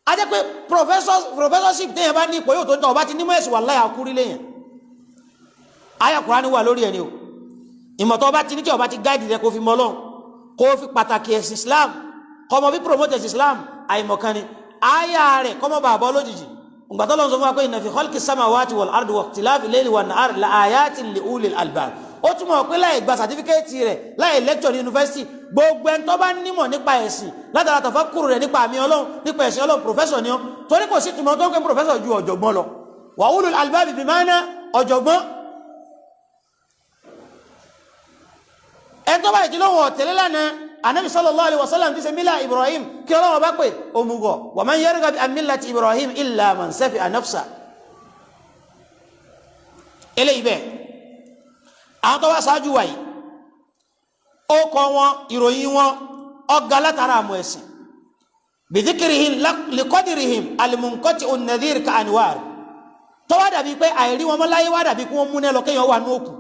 [SPEAKER 1] A jẹ́ pé professorship téèyàn bá ní ipò yóò tó ń tọ́ ọba ti nímọ̀ ẹ̀sìn wallahi àkúrí léyàn. Àyá Kùránì wà lórí ẹni o, ìmọ̀tọ́ ọba ti ní kí ọba ti gáàdì rẹ kó fi mọ́ Ọlọ́run, kó fi pàtàkì ẹ̀sìn Islam, kọmọ bí promote ẹ̀sìn Islam, àìmọ̀kan ni àyá rẹ̀ kọmọ bàbá lójijì. Ìgbàtọ́ lọ́n sọ fún wa pé inna fi khalqis samawati wal ardi wa ikhtilafil layli wan nahari la ayatin li ulil albab. Ó túnmọ̀ pé láì gba sàtífíkẹ́ẹ̀tì rẹ̀ láì lecture ní yunifásitì, gbogbo ẹni tó bá nímọ̀ nípa ẹ̀sìn látara tafakkur rẹ̀ nípa àmì Ọlọ́run, nípa ẹ̀sìn Ọlọ́run, professor ni ọ́, torí kò sí túnmọ̀ tó ń pè professor ju ọ̀jọ̀gbọ́n lọ. Wa ulul albab bi maana ọ̀jọ̀gbọ́n. Ẹni tó bá ìdí lóhun ọ̀tẹ̀lẹ́ lánàá Ànábì sallallahu alaihi wasallam ti ṣe mílà Ibrahim kí Ọlọ́run bá pè òmùgọ̀, wa man yarghabu an millati Ibrahim illa man safiha nafsa. Eléyìí bẹ́ẹ̀ àwọn tó wá ṣáájú wa yìí ó kọ wọn ìròyìn wọn ọgá látara àmọ́ ẹ̀sìn bi dhikrihim li qadrihim al-munqati'u an-nadhir ka anwar, tó wá dàbí pé àìrí wọn mọ́ láyé wá dàbí kí wọ́n múná lọ kéèyàn wà ní òkú.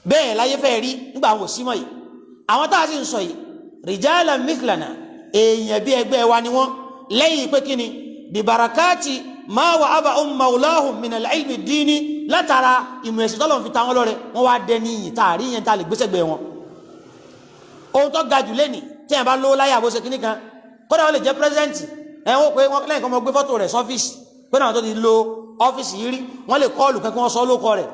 [SPEAKER 1] Bẹ́ẹ̀ láyé fẹ́ rí nígbà àwọn òsímọ̀ yìí, àwọn tá a sì ń sọ yìí rijalan mithlana, èèyàn bí ẹgbẹ́ wa ni wọ́n, lẹ́yìn pé kí ni bi barakati ma wa'aba mawlahum min al-ilmi ad-dini, látara ìmọ̀ ẹ̀sìn tọ́lọ̀ fi ta wọn lọ́rẹ wọ́n wá dẹ ní yìí tààrí yẹn tá lè gbéṣẹ́gbẹ́ wọn. Ohun tó ga jù lẹ́nì tí ẹ̀ bá lówó láyé àbóṣe kìíní kan, kódà wọ́n lè jẹ́ pírẹ́sidẹ́ǹtì wọ́n pé wọ́n lẹ́yìn kan mọ́ gbé fọ́tò rẹ̀ sọ́fíìsì pé náà tó ti lo ọ́fíìsì yìí rí, wọ́n lè kọ́ọ̀lù kẹ́kẹ́ wọ́n sọ lóko rẹ̀.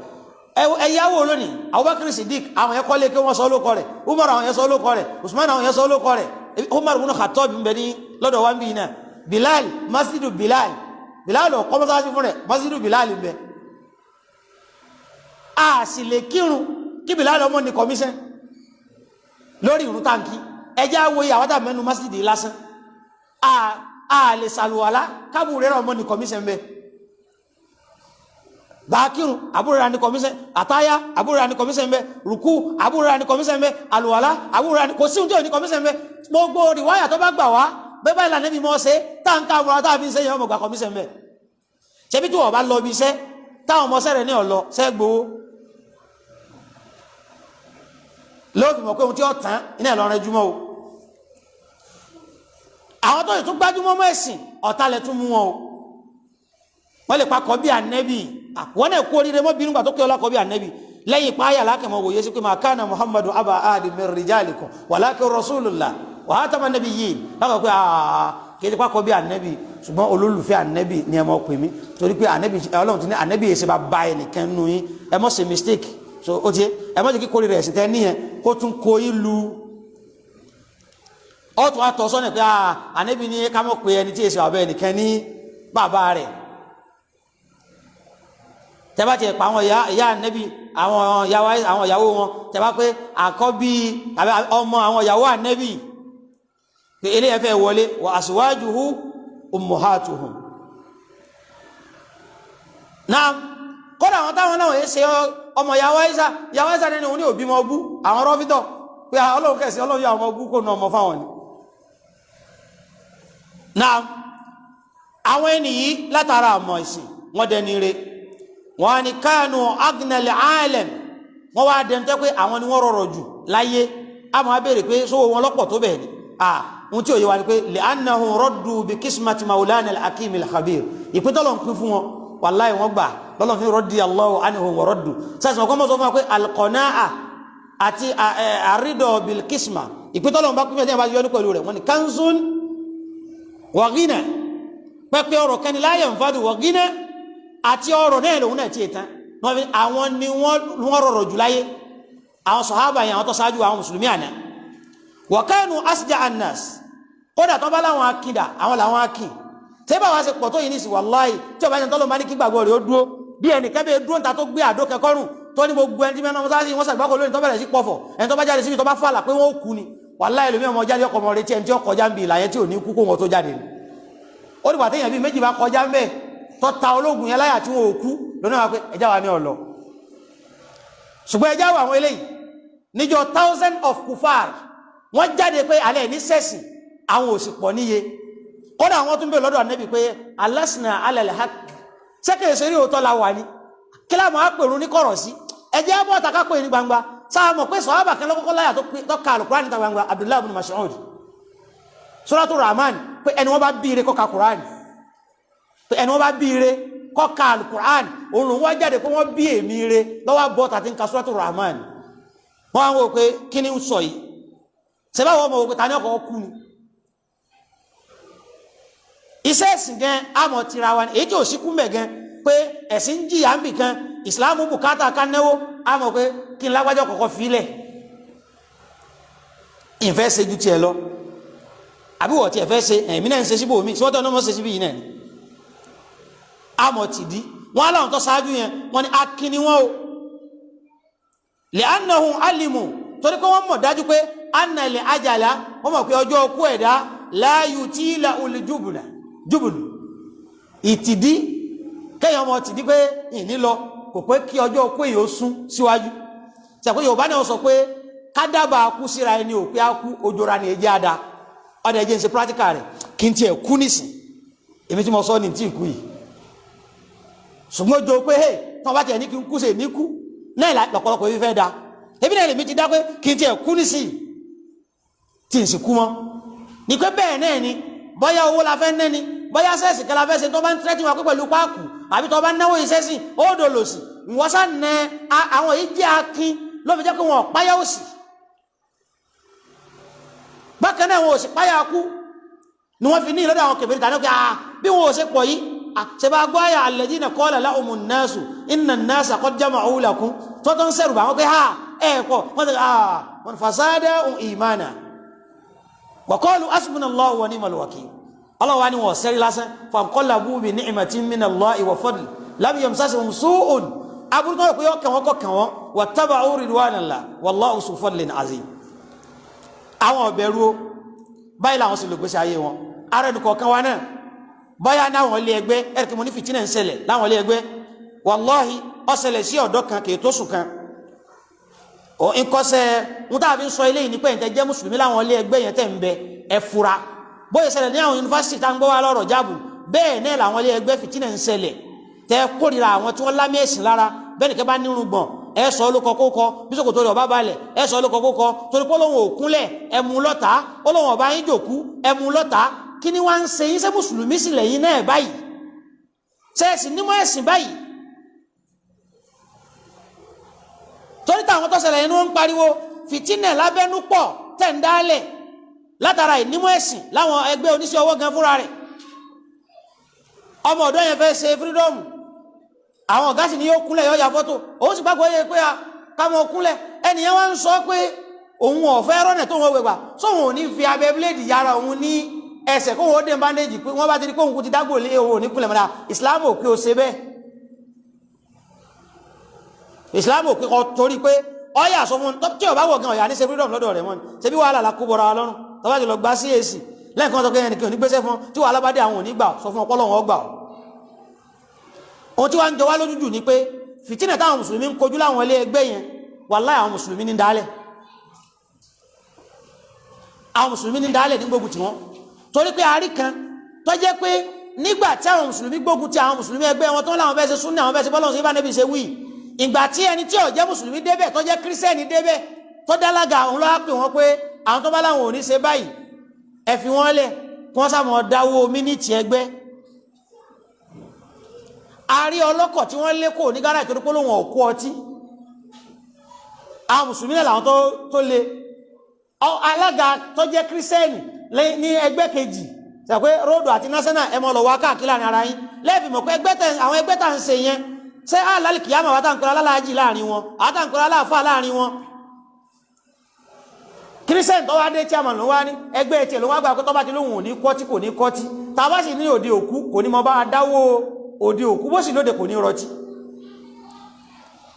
[SPEAKER 1] Ẹ̀yáwó lónìí Abubakar Siddiq àwọn yẹn kọ́lé kí wọ́n sọ lóko rẹ̀, Umar àwọn yẹn sọ lóko rẹ̀, Usman àwọn yẹn sọ lóko rẹ̀, Umar ibn Khattab ń bẹ ní lọ́dọ̀ wa ń bí iná, Bilal, Masjidu Bilal ọkọ̀ mọ́sáàsì fún rẹ̀, Masjidu Bilal ń bẹ. A sì lè kírun kí Bilal ọmọ ní kọmíṣẹ́ lórí ìrun táǹkì, ẹjẹ́ àwọ̀ yìí àwọ́dà mẹ́nu Masjidi lásán. A lè sàlùwàlá kábù rẹ̀ ọmọ ní kọmíṣẹ́ ń bẹ. Bákírun àbúrò ní kọmíṣẹ́, àtáyá àbúrò ní kọmíṣẹ́ ń bẹ, rùkú àbúrò ní kọmíṣẹ́ ń bẹ, àlùwàlá àbúrò ní, kò sí ohun tí ò ní kọmíṣẹ́ ń bẹ. Gbogbo rìwáyà tó bá gbà wá bẹ́bá ìlànà bí mọ́ ṣe táǹkà àbúrò táà fi ń ṣe yẹn ọmọ gbà kọmíṣẹ́ ń bẹ. Ṣé bí tí wọ́n bá lọ bí iṣẹ́ táwọn ọmọ sẹ́rẹ̀ ní ọ̀lọ́ sẹ́gbowó lóòfin mọ̀ pé ohun tí ó tán iná ìlọrin jùmọ́ o. Àwọn tó tún gbájúmọ́ mọ́ ẹ̀sìn ọ̀tálẹ̀ tún mú wọn o. Wọ́n lè pakọ̀ bí ànẹ́bì, wọ́n náà kú oríire mọ́ bínú gbà tó kí ọlá kọ bí ànẹ́bì lẹ́yìn páyà lákẹ̀mọ́ wòye sí pé ma kana Muhammadu aba ahadi min rijalikum walakin rasulullah wa khataman nabiyyin, lákọ̀ pé kìí ti pakọ̀ bí ànẹ́bì ṣùgbọ́n olólùfẹ́ ànẹ́bì ni ẹ mọ́ pè mí torí pé ànẹ́bì Ọlọ́run ti ní ànẹ́bì èsì bá bá ẹnìkan nù yín, ẹ mọ́ ṣe mistake. So ó ti ẹ mọ́ jẹ́ kí kórè rẹ̀ sí tẹ́ níyẹn kó tún kó ìlú ọ̀tún àtọ̀ sọ́nà pé ànẹ́bì ní ká mọ̀ pé ẹni tí èsì bàbá ẹnìkan ní bàbá rẹ̀. Tẹ́bá ti pa àwọn ìyá ànẹ́bì àwọn ìyàwó wọn, tẹ́bá pé àkọ́bí ọmọ àwọn ìyàwó ànẹ́bì pé ilé ẹ̀fẹ́ wọlé wa aswajuhu ummahatuhum. Náà kọ́dà àwọn táwọn náà yẹ ṣe ọmọ ìyàwó Àìṣà nínú òun ní òbí mọ bú àwọn rọ́fítọ̀ pé Ọlọ́run kẹsì Ọlọ́run yà ọmọ bú kò nà ọmọ fáwọn ni. Náà àwọn ènìyàn látara àmọ̀ ìsìn wọ́n dẹni re wọ́n ni kánú agnal alam, wọ́n wá dẹ̀ntẹ́ pé àwọn ni wọ́n rọrọ̀ jù láyé. A máa bèèrè pé sówó wọn lọ́pọ̀ tó bẹ́ẹ̀ ni ohun tí ó yẹ wá ni pé li'annahum raddu bi qismati maulana al-hakim al-khabir, ìpítọ́lọ̀ ń pín fún wọn wàláì wọ́n gbà lọ́lọ́ fi radiyallahu anhum wa raddu. Sẹ́sìn ọkọ́ mọ́ sọ fún wa pé al-qana'a àti àrídọ̀ bil qisma, ìpítọ́lọ̀ bá pín fẹ́ bá yọ ní pẹ̀lú rẹ̀ wọ́n ni kanzun wa ghina, pẹ́pẹ́ ọ̀rọ̀ kẹni la yanfadu wa ghina àti ọ̀rọ̀ náà lòun náà ti tán. Àwọn ni wọ́n rọrọ̀ jù láyé, àwọn sàhábà yẹn àwọn tó ṣáájú àwọn mùsùlùmí àná. Wa kanu asja an-nas, kódà tó bá láwọn akídà àwọn làwọn akí. Tí bá wá ṣe pọ̀ tó yìí ní sí wàláhì tí ọba ìjẹntọ́lọ́ bá ní kí gbàgbọ́ rẹ̀ ó dúró bí ẹnìkan bẹ́ẹ̀ dúró níta tó gbé àdó kẹkọrùn tó ní gbogbo ẹni tí mẹ́rin ọmọ sáà sí wọ́n sàgbákò lónìí tó bẹ̀rẹ̀ sí pọ̀fọ̀ ẹni tó bá jáde síbi tó bá fàlà pé wọ́n ó kú ni wàláhì ẹlòmíì ọmọ jáde ọkọ̀ ọmọ retí ẹni tí ó kọjá ń bi ìlàyẹ tí ò ní kú kó wọn tó jáde ni ó dìgbà téèyàn bíi méjì bá kọjá ń bẹ́ẹ̀ tó ta ológun yẹn láyà tí wọn ò kú lónà wá pé ẹjá wa ní ọ̀lọ́ ṣùgbọ́n ẹjá wa àwọn eléyìí níjọ 1000 of kufar wọ́n jáde pé alẹ́ ní sẹ́sìn àwọn òsì pọ̀ níye kódà àwọn tún bẹ̀ lọ́dọ̀ Ànábì pé alasna alal haq sẹ́kẹ̀ ìṣeré òótọ́ la wà ní kí láàmú àpèrún ní kọ̀rọ̀ sí ẹjẹ́ àbọ̀ tàkà pé ní gbangba sáà mọ̀ pé sọ̀hábà kan lọ́kọ́kọ́ láyà tó ka Al-Qur'an níta gbangba Abdullah ibn Mas'ud Suratul Rahman pé ẹni wọ́n bá bíire kọ́ ka Qur'an pé ẹni wọ́n bá bíire kọ́ ka Al-Qur'an òun lòun wá jáde pé wọ́n bí èmi re lọ́wọ́ bọ́ tàbí ń ka Suratul Rahman wọ́n á wò pé kí ni ń sọ yìí sẹ́bà wọ́n mọ̀ wò pé ta ni ọkọ̀ kú ni iṣẹ́ ẹ̀sìn gan àmọ̀ tira wa ni èyí tí ò sí kú mẹ́ gan pé ẹ̀sìn jìyà ń bì kan ìsìláàmù bùkátà ká náwó àmọ̀ pé kí n lágbájọ́ kọ̀kọ́ fílẹ̀ ìfẹ́ ṣe ju tiẹ̀ lọ àbí wọ̀ tiẹ̀ fẹ́ ṣe ẹ̀mí náà ń ṣe síbò mí síwọ́tọ̀ náà mọ́ ṣe síbí yìí náà ni àmọ̀ tìdí wọn aláwọn tó ṣáájú yẹn wọn ni akíní wọn o li'annahum alimu torí pé wọ́n mọ̀ dájú pé anna li ajala wọ́n mọ̀ pé ọjọ́ okú ẹ̀dá la yutila al-jubna jùbùnù ìtìdí kéèyàn ọmọ tìdí pé ìní lọ kò pé kí ọjọ́ pé yóò sún síwájú ṣàpé Yorùbá náà sọ pé kádàbà kú síra ẹni ò pé á kú ojora ni ẹjẹ́ àdá ọdẹ ẹjẹ́ ń ṣe practical rẹ̀ kí n tiẹ̀ kú nìsín èmi tí mo sọ ní tí ì kú yìí ṣùgbọ́n ojo pé hey tí wọ́n bá tiẹ̀ ní kí n kú sí ní kú náà lọ́pọ̀lọpọ̀ yìí fẹ́ da ebi náà lèmi ti dá pé kí n tiẹ̀ kú nìsín tí n sì kú mọ́ ní pé bẹ́ẹ̀ náà ni bọ́yá owó la fẹ́ nẹ́ni bọ́yá sẹ́ẹ̀sì kẹla fẹ́ ṣe tó bá ń tẹ́tí wọn pẹ̀lú páàkù àbí tó bá ń náwó ìṣẹ́sìn ó dòlò sí ìwọ́sá nẹ àwọn èyí jẹ́ akin ló fi jẹ́ pé wọn ò páyà òsì bákan náà wọn ò sì páyà kú ni wọ́n fi ní ìlọ́dọ̀ àwọn kèfèrí tàbí bí wọn ò ṣe pọ̀ yìí ṣe bá gbọ́ àyà alladhina qala lahumu nnasu inna nnasa qad jama'u lakum tó tó ń sẹ́rù bá wọn pé ẹ̀ pọ̀ wọ́n fasada imana wa qalu hasbunallahu wa ni'mal wakeel Allah wa ni wọ́n sẹ́rí lásán fanqalabu bi ni'matin minallahi wa fadl lam yamsashum su'un aburú tó pé ọkàn wọn kọkàn wọn wattaba'u ridwanallah wallahu zu fadlin azim àwọn ọ̀bẹ̀rú báyìí làwọn sì lò gbèsè ayé wọn ara ẹni kọ̀ọ̀kan wa náà báyà náwọn ilé ẹgbẹ́ ẹ̀rìkì mo ní fìtínà ń ṣẹlẹ̀ láwọn ilé ẹgbẹ́ wallahi ó ṣẹlẹ̀ sí ọ̀dọ́ kan kì í tó sùn kan nkọsẹ ń tà fi ń sọ eléyìí ní pé ǹtẹ jẹ́ mùsùlùmí láwọn ilé ẹgbẹ́ yẹn tẹ̀ ń bẹ ẹ fura bóyá ṣẹlẹ̀ ní àwọn yunifásitì tá ń gbọ́ wá lọ́rọ̀ jáàbù bẹ́ẹ̀ náà làwọn ilé ẹgbẹ́ fìtínà ń ṣẹlẹ̀ tẹ kórìíra àwọn tí wọ́n lámì ẹ̀sìn lára bẹ́ẹ̀ nìkan bá nírun gbọ̀n ẹ sọ olókọ kókọ bí sòkòtò rẹ̀ ọba balẹ̀ ẹ sọ olókọ kókọ torí pé olóhùn òkúnlẹ̀ ẹ mú lọ́tà olóhùn ọba yín jòkú ẹ mú lọ́tà kí ni wọ́n ń ṣe yín ṣé mùsùlùmí sì lẹ́yìn náà báyìí ṣe ẹ̀sìn nímọ̀ ẹ̀sìn báyìí torí táwọn tó ṣẹlẹ̀ inú ń pariwo fìtínà lábẹ́nú pọ̀ tẹ̀ ń dálẹ̀ látara ìnímọ̀ ẹ̀sìn láwọn ẹgbẹ́ oníṣẹ́ ọwọ́ gan fúnra rẹ̀ ọmọ ọ̀dọ́ yẹn fẹ́ ṣe fírídọ́ọ̀mù àwọn ọ̀gá sì ni yóò kúnlẹ̀ yóò ya fọ́tò òun sì gbàgbọ́ yẹ pé káwọn kúnlẹ̀ ẹnìyẹn wá ń sọ pé òun ọ̀fẹ́ rọ́nẹ̀ tó wọn wẹ̀gbà sóhun ò ní fi abẹ bíléèdì yára òun ní ẹsẹ̀ kóhun ó dé bandage pé wọ́n bá ti di kóhun kú ti dágbò lé òun ò ní kúnlẹ̀ mọ́ra ìsìlámù ò pé ó ṣe bẹ́ẹ̀ ìsìlámù ò pé ọ torí pé ọyà sọ fún tí ọba wọ̀ gan ọ̀yà ní ṣe freedom lọ́dọ̀ rẹ̀ wọ́n ni ṣe bí wàhálà la kó bọ̀ra wa lọ́rùn tọ́ba ti lọ gba CAC lẹ́ẹ̀kan sọ pé ẹnìkan ò ní gbéṣẹ́ fún tí wàhálà bá dé àwọn ò ní gbà sọ fún ọpọlọ wọn gbà ohun tí wàá ń jọ wá lójújù ni pé fìtínà táwọn mùsùlùmí ń kojú láwọn ilé ẹgbẹ́ yẹn wàláhì àwọn mùsùlùmí ní dálẹ̀ àwọn mùsùlùmí ní dálẹ̀ ní gbógun tí wọ́n torí pé àárí kan tó jẹ́ pé nígbà tí àwọn mùsùlùmí gbógun ti àwọn mùsùlùmí ẹgbẹ́ wọn tó láwọn fẹ́ ṣe súnnà àwọn fẹ́ ṣe bọ́lọ́run sí bá nẹ́bí ṣe wí ìgbà tí ẹni tí ó jẹ́ mùsùlùmí débẹ̀ tó jẹ́ kírísítẹ́nì débẹ̀ tó dálága òun lọ́wọ́ pé wọ́n pé àwọn tó bá láwọn ò ní ṣe báyìí ẹ fi wọ́n lẹ̀ kí wọ́n sàmọ̀ dáwó mínítì ẹgbẹ́ àárí ọlọ́kọ̀ tí wọ́n lé kò ní gáràjì torí pé lóun ọ̀kú ọtí àwọn mùsùlùmí náà làwọn tó lé alága tó jẹ́ kírísítẹ́nì ní ẹgbẹ́ kejì sọ pé róòdù àti national ẹ mọ̀ lọ wá káàkiri láàrin ara yín lẹ́ẹ̀fì mọ̀ pé àwọn ẹgbẹ́ tà ń ṣe yẹn ṣé àlálì kìyàmà wá tàǹkọ́lá aláàjì láàrin wọn àtàǹkọ́lá aláàfà láàrin wọn kírísẹ́ǹ tó wá dé chairman ló wá ní ẹgbẹ́ ẹ̀tì ló wá gbà pé tó bá ti lóhun ò ní kọ́tí kò ní kọ́tí tàbá sì ní òde òkú kò ní mọ bá dáwó òde òkú bó sì lóde kò ní rọtí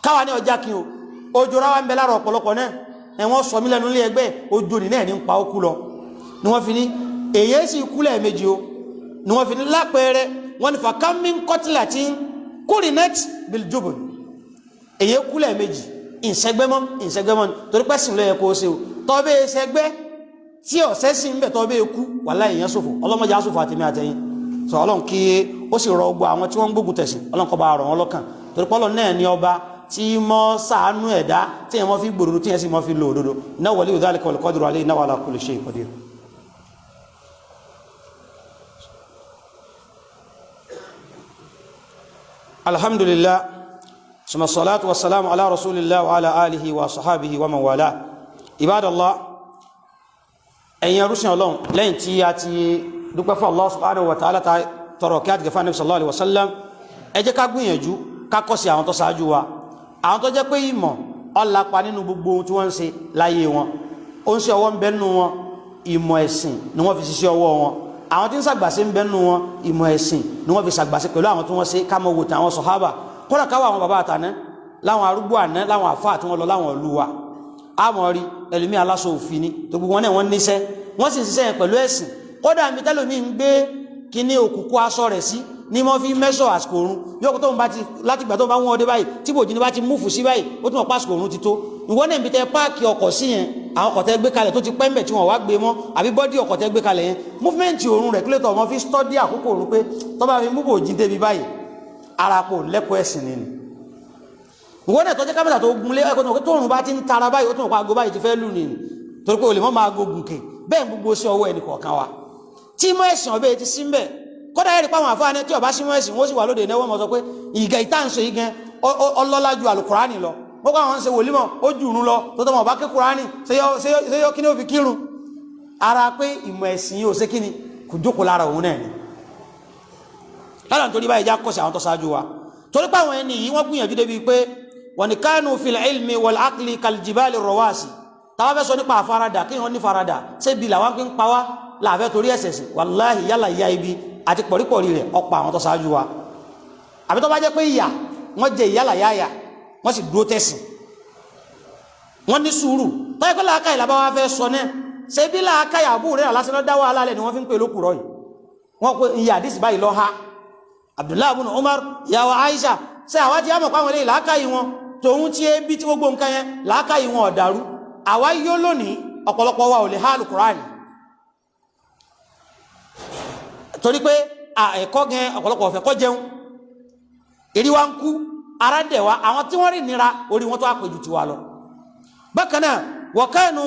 [SPEAKER 1] káwa ní ọjà kí o ojú ra wa ń bẹ lára ọ̀pọ̀lọpọ̀ náà ẹ̀wọ̀n sọ mí lẹ́nu ilé ẹgbẹ́ ojú ní náà ní ń pa ókú lọ ni wọ́n fi ní èyí sì kú lẹ́ẹ̀mejì o ni wọ́n fi ní lápẹẹrẹ wọ́n ní fàkámi kọ́tìlà tí ń kúrìnẹ́tì bìlìjúbù èyí kú lẹ́ẹ̀mejì ìṣẹ́gbẹ́mọ́ torí pẹ́sìn ló yẹ kó ṣe o tọ́bẹ̀ ṣẹgbẹ́ tí ọ̀sẹ́ sí ń bẹ̀ tọ́bẹ̀ kú wàláhì èèyàn ṣòfò ọlọ́mọdé aṣòfò àtẹ̀mí àtẹ̀yìn sọ ọlọ́run kí ó sì rọ gbọ́ àwọn tí wọ́n ń gbógun tẹ̀sìn ọlọ́run kó bá rọ̀ wọ́n lọ́kàn torí pọ́lọ́ náà ní ọba tí mọ́ ṣàánú ẹ̀dá tí yẹn mọ́ fi gbòòrò tí yẹn sì mọ́ fi lò òdodo náà waliyyu dhalika wal qadiru alayhi innahu ala kulli shay'in qadir. alhamdulillah summa salatu wa salamu ala rasulillah wa ala alihi wa sahabihi wa man wala ibadallah ẹ̀yin arúsìn ọlọ́run lẹ́yìn tí a ti dúpẹ́ fún Allah subhanahu wa ta'ala tọrọ kí a ti gẹ̀fà Nabi sallallahu alaihi wasallam ẹ jẹ́ ká gbìyànjú ká kọ́ sí àwọn tó ṣáájú wa àwọn tó jẹ́ pé ìmọ̀ ọlápa nínú gbogbo ohun tí wọ́n ń ṣe láyé wọn ó ń ṣe ọwọ́ ń bẹ nínú wọn ìmọ̀ ẹ̀sìn ni wọ́n fi ṣiṣẹ́ ọwọ́ wọn àwọn tí ń ṣàgbàṣe ń bẹ nínú wọn ìmọ̀ ẹ̀sìn ni wọ́n fi ṣàgbàṣe pẹ̀lú àwọn tí wọ́n ṣe ká mọ̀ wò tàwọn sọ̀hábà kódà káwọ́ àwọn bàbá àtàná láwọn arúgbó àná láwọn àfáà tí wọ́n lọ láwọn ìlú wa àmọ́ rí ẹlòmí aláṣọ òfin ni tó gbogbo wọn náà wọ́n níṣẹ́ wọ́n sì ń ṣiṣẹ́ yẹn pẹ̀lú ẹ̀sìn kódà mi tẹ́lòmí ń gbé kíní òkùnkùn aṣọ rẹ̀ sí ní mọ́ fi mẹ́sọ̀ àsìkò òrun yóò tó ń bá ti láti gbà tó bá wọ́n ọdẹ báyìí tí bòjì ní bá ti múfù sí báyìí ó tún mọ̀ pásìkò òrun ti tó ìwọ́n náà ń bi tẹ páàkì ọkọ̀ sí yẹn àwọn ọkọ̀ tẹ́ gbé kalẹ̀ tó ti pẹ́ mbẹ̀ tí wọ́n wá gbé mọ́ àbí bọ́dí ọkọ̀ tẹ́ gbé kalẹ̀ yẹn múfúmẹ́ǹtì òrun rẹ̀ kílẹ̀tọ̀ wọn fi stọ́dí àkókò òrun pé tó bá fi mú bòjì débi báyìí ara kò lẹ́kọ̀ọ́ ẹ̀sìn ni ìwọ́n náà tọ́jú kámẹ́tà tó gunlé ẹ̀kọ́ tó òrun bá ti ń tara báyìí ó tún mọ̀ pa ago báyìí ti fẹ́ lù ní torí pé olè mọ́ máa gogun kè bẹ́ẹ̀ gbogbo sí ọwọ́ ẹnì kọ̀ọ̀kan wa tí mọ́ ẹ̀sìn ọ̀bẹ ti sí mbẹ̀ kódà ẹ̀rí pàwọn àfáàní tí ọba símọ́ ẹ̀sìn wọ́n sì wà lóde ìnáwó mọ́ sọ pé ìgẹ̀ ìtànṣe yìí gan ọlọ́lá ju àlùkùránì lọ gbogbo àwọn ṣe wòlímọ̀ ó jùrún lọ tó tọmọ ọba ké kùránì ṣe yọ kíní ó fi kírun ara pé ìmọ̀ ẹ̀sìn yóò ṣe kíni kò jókòó lára òun náà ni lára nítorí báyìí já kọ́sí àwọn tó ṣáájú wa torí pé àwọn ẹni yìí wọ́n gbìyànjú débi pé wọ́n ní kánú fil ilmi wal aqli kaljibali rawasi táwọn fẹ́ sọ nípa àfaradà kí wọ́n ní faradà ṣé bí làwọn fi ń pa wá láàfẹ́ torí ẹ̀sẹ̀ sí wàláhì yálà ìyá ibi àti pọ̀rípọ̀rí rẹ̀ ọ̀pọ̀ àwọn tó ṣáájú wa àbí tó bá jẹ́ pé ìyà wọ́n jẹ ìyálà yáyà wọ́n sì dúró tẹ̀sìn wọ́n ní sùúrù tó yẹ pé làákàyè làbá wa fẹ́ sọ náà ṣé bí làákàyè àbúrò rẹ̀ lásán lọ́ dá wàhálà lẹ̀ ni wọ́n fi ń pè lókùrọ̀ yìí wọ́n pe ìyà àdìsí báyìí lọ́ ha Abdullahi ibn Umar ìyàwó Aisha ṣé àwa ti àmọ̀ pàwọn eléyìí làákàyè wọn tòun tí ebi tí gbogbo nǹkan yẹn làákàyè wọn ọ̀dàrú àwa yóò lónìí ọ̀pọ̀lọpọ̀ wa ò lè há Al-Qur'ani torí pé ẹ̀kọ́ gan ọ̀pọ̀lọpọ̀ ọ̀fẹ́ kọ́ jẹun èrí wa ń kú ara dẹ̀ wa àwọn tí wọ́n rí nira orí wọn tó àpèjù tiwa lọ bákan náà wa kanu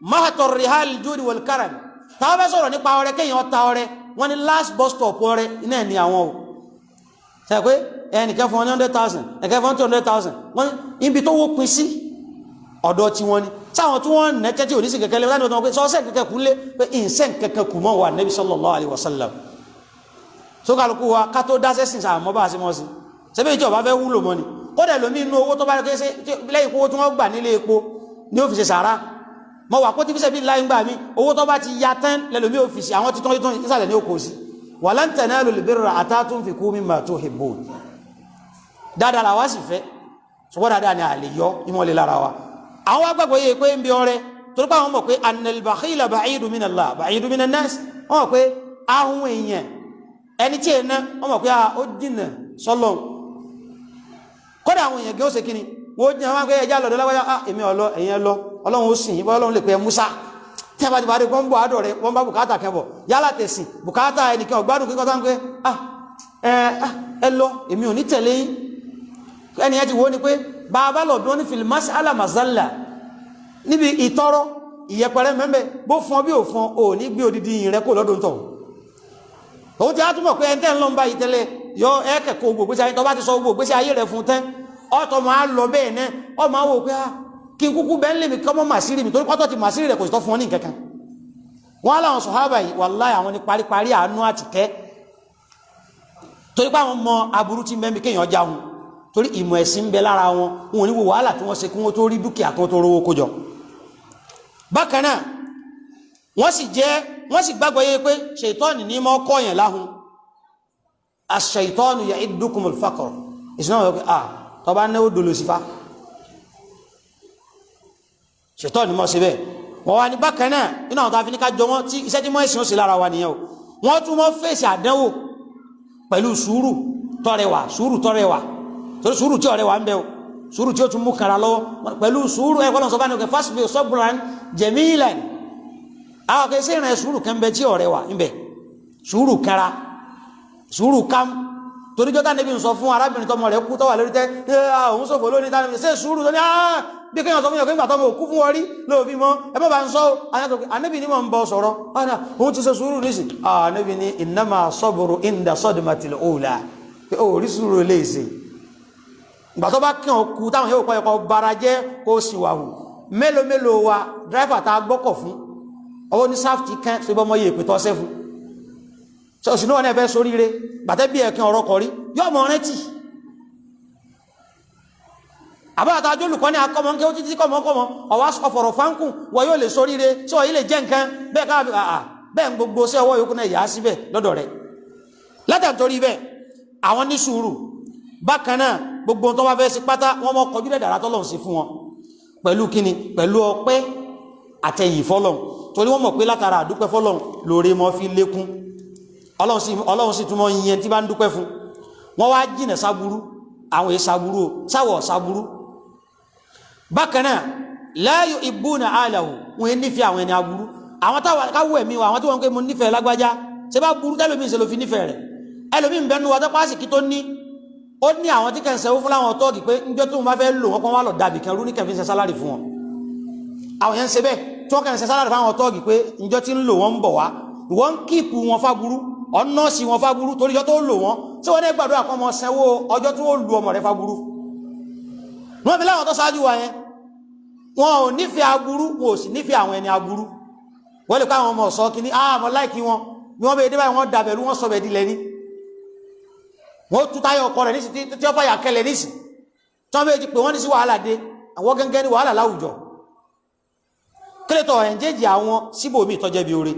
[SPEAKER 1] mahator rihal judi wal karam táwọn fẹ́ sọ̀rọ̀ nípa ọrẹ kéèyàn ta ọrẹ wọ́n ní last bus stop ọrẹ iná ẹ̀ ní àwọn o ṣe pé ẹnìkan fún 100,000 ẹ̀kẹ́ fún 200,000 wọ́n níbi tó wó pin sí ọ̀dọ̀ tí wọ́n ní sáwọn tí wọ́n nẹ́tẹ́ tí ò ní sí kẹ̀kẹ́ lé láti ọ̀tọ̀ pé sọ́ọ́sẹ̀ kẹ̀kẹ́ kú lé pé ìǹsẹ̀ kẹ̀kẹ́ kù mọ́ wà Nabi sallallahu alaihi wasallam so kálukú wa ká tó dáṣẹ́ sìn sàmọ́ bá sí mọ́ sí sẹ́bẹ̀ ìjọ bá fẹ́ wúlò mọ́ ni kódà lómi inú owó tó bá rẹ̀ lẹ́yìn owó tí wọ́n gbà nílé epo ní ó fi ṣe sàárà mọ́ wà kó tí fíṣẹ́ bí láì ń gbà mí owó tó bá ti ya tán lẹ́lòmí ò fi ṣe àwọn títọ́ ìsàlẹ̀ ní ó kò sí walan tanalul birra hatta tunfiqu mimma tuhibbun dáadáa la wá sì fẹ́ ṣùgbọ́n dáadáa ni a lè yọ ìmọ̀lẹ̀ lára wa àwọn agbàgbọ́ yẹ pé ń bí ọrẹ torí pé àwọn mọ̀ pé annal bakhila ba'idu minallah ba'idu minan nas wọ́n mọ̀ pé ahun èèyàn ẹni tí ẹ̀nà wọ́n mọ̀ pé ó dínà sọ́lọ́ kọ́dà àwọn èèyàn gẹ́ ó ṣe kíni wọ́n jẹ́ wọ́n pé ẹjá lọ́dọ̀ láwájá èmi ọlọ́ ẹ̀yẹn lọ ọlọ́run ó sìn ọlọ́run lè pẹ́ Musa tí a bá ti bá rí wọ́n bọ̀ àdọ̀ rẹ̀ wọ́n bá bùkátà kẹbọ̀ yálà tẹ̀sìn bùkátà ẹnìkan ọgbádùn kíkọ́ tán pé ẹ lọ èmi ò ní tẹ̀lé yín ẹni ẹ ti wo ni pé bàbá lọ́dún ní fìlímásí alamazalla níbi ìtọrọ ìyẹpẹrẹ mẹ́mẹ́ bó fún ọ bí ò fún ọ ní gbé odidi yìí rẹ kó lọ́dún tọ̀ òun ti á túnmọ̀ pé ẹntẹ́ ń lọ ń bá yìí tẹ́lẹ̀ yọ ẹ́kẹ̀kọ́ gbogbo gbèsè ayé tó bá ti sọ gbogbo gbèsè ayé rẹ̀ fún tẹ́ ọ̀tọ̀ máa lọ bẹ́ẹ̀ náà ọ máa wò pé kí n kúkú bẹ́ẹ̀ lè mi kọ́ mọ́ màsírì mi torí pátọ́ ti màsírì rẹ̀ kò sì tọ́ fún ọ ní nǹkan kan wọ́n láwọn sọ̀hábà yìí wàláhì àwọn ní paríparí àánú àtìkẹ́ torí pé àwọn mọ aburú tí mẹ́mi kéèyàn já wọn torí ìmọ̀ ẹ̀sìn ń bẹ lára wọn wọn ò ní wo wàhálà tí wọ́n ṣe kí wọ́n tó rí dúkìá kan tó rówó kójọ bákan náà wọ́n sì gbàgbọ́ yé pé ṣètọ́nì ní mọ́ kọ́yàn láhun aṣ-ṣaitanu ya'idukumul faqr ìsinmi wọ́n pé tọba náwó dolo sífá ṣètọ́ ni mọ́ sí bẹ́ẹ̀ wọ́n wá ní bákan náà nínú àwọn tó fi ní ká jọ wọ́n tí iṣẹ́ tí mọ́ ẹ̀sìn ó sì lára wa nìyẹn o wọ́n tún mọ́ fèsì àdánwò pẹ̀lú sùúrù tọrẹwà torí sùúrù tí ọ̀rẹ́wà ń bẹ o sùúrù tí ó tún mú kara lọ́wọ́ pẹ̀lú sùúrù ẹ̀ kọ́lọ́n sọ bá ní ọkẹ́ fasbir sabran jamilan àwọn kẹsí ìrìn sùúrù kan bẹ tí ọ̀rẹ́wà ń bẹ sùúrù kara sùúrù kam torí jọ́tà níbi ń sọ fún arábìnrin tọmọ rẹ̀ kú tọ́wà lórí tẹ́ òun sọ̀fọ̀ lónìí tá ṣe sùúrù tó ní bí kéèyàn sọ fún yàn kéèyàn tọmọ òkú fún wọn rí lóòfin mọ́ ẹ bá ń sọ anábì ní mọ̀ ń bọ sọ̀rọ̀ òun ti ṣe sùúrù nísì anábì ní innama sabru inda sadmatil ula pé ó rí sùúrù lè ṣe ìgbà tó bá kí wọn kú táwọn yóò pọ̀ ẹ̀kọ́ bara jẹ́ kó sì wà hù mélòó wa dráìfà tá a gbọ́kọ̀ fún ọwọ́ ní sáfìtì kẹ́ ṣe bọ́ mọ́ iye ìpètọ́ ṣẹ́ fún ṣọ́ọ̀ṣì náà fẹ́ soríire gbàtẹ́ bí ẹ̀kẹ́ ọ̀rọ̀ kọ̀rí yóò mọ̀ rántí àbáta ajólùkọ́ ní akọ́mọ́ ń ké ó títí kọ́mọ́kọ́mọ́ ọwá ọ̀fọ̀rọ̀ fáńkùn wọ yóò lè soríire tí wọ́n yí lè jẹ́ nǹkan bẹ́ẹ̀ káàbí bẹ́ẹ̀ gbogbo sí ọwọ́ yòókù náà yà á síbẹ̀ lọ́dọ̀ rẹ̀ látàntorí bẹ́ẹ̀ àwọn ní sùúrù bákan náà gbogbo tó bá fẹ́ sí pátá wọ́n mọ́ kọjú lẹ̀ dàrá tọ́lọ̀ sí fún wọn pẹ̀lú kíni pẹ̀lú ọpẹ́ àtẹ̀yìn fọ́lọ̀n torí wọ́n mọ̀ pé látara àdúpẹ́ fọ́lọ̀n lóore mọ́ fi lékún ọlọ́run sì túnmọ̀ yìnyẹn tí bá ń dúpẹ́ fún wọ́n wá jìnà sáburú àwọn èsàburú sáwọ̀ sáburú bákan náà la yuhibbuna alahu wọn nífẹ̀ẹ́ àwọn ẹni aburú àwọn káwọ̀ ẹ̀mí wa àwọn tí wọ́n ń pè mú nífẹ̀ẹ́ lágbájá ṣe bá burú tẹ́lómi ṣe ló fi nífẹ̀ẹ́ rẹ̀ ẹlòmí ń bẹnu wa tó pàṣíkí tó ní ó ní àwọn tí kẹ́ ń sẹ́wó fún láwọn tọ́ọ̀gì pé níjọ́ tó ń bá fẹ́ lò wọ́n kọ́ wá lọ dàbì kan rú ní kẹfí ń ṣe sálárì fún wọn àwọn yẹn ń ṣe bẹ́ẹ̀ tí wọ́n kẹ́ ń ṣe sálárì fún àwọn tọ́ọ̀gì pé níjọ́ tí ń lò wọ́n ń bọ̀ wá ìwọ́n ń kíìpù wọn fáburú ọ̀nọ́ọ̀sì wọn fáburú torí ọjọ́ tó lò wọ́n tí wọ́n ní gbàdúrà kọ́ mọ sẹ́wó ọjọ́ tí wọ́n lu ọmọ rẹ̀ fáburú wọ́n fi láwọn tó ṣáájú wa yẹn wọn ò nífẹ̀ẹ́ aburú wọn ò sì nífẹ̀ẹ́ àwọn ẹni aburú wọ́n lè kọ́ àwọn ọmọ ọ̀sọ́ kí ní àmọ́ láìkí wọn ni wọ́n bẹ dé báyìí wọ́n dàbẹ̀rú wọ́n sọ bẹ̀dí lẹ́ni wọ́n tú táyọ̀ ọkọ rẹ̀ nísì tí ó fàyà kẹlẹ̀ nísì tí wọ́n bẹ ti pè wọ́n ní sí wàhálà dé àwọn gẹ́gẹ́ ní wàhálà láwùjọ kílẹ̀tọ̀ ẹ̀ǹjẹ́jì àwọn síbòmí tọ́jẹ́ bí oore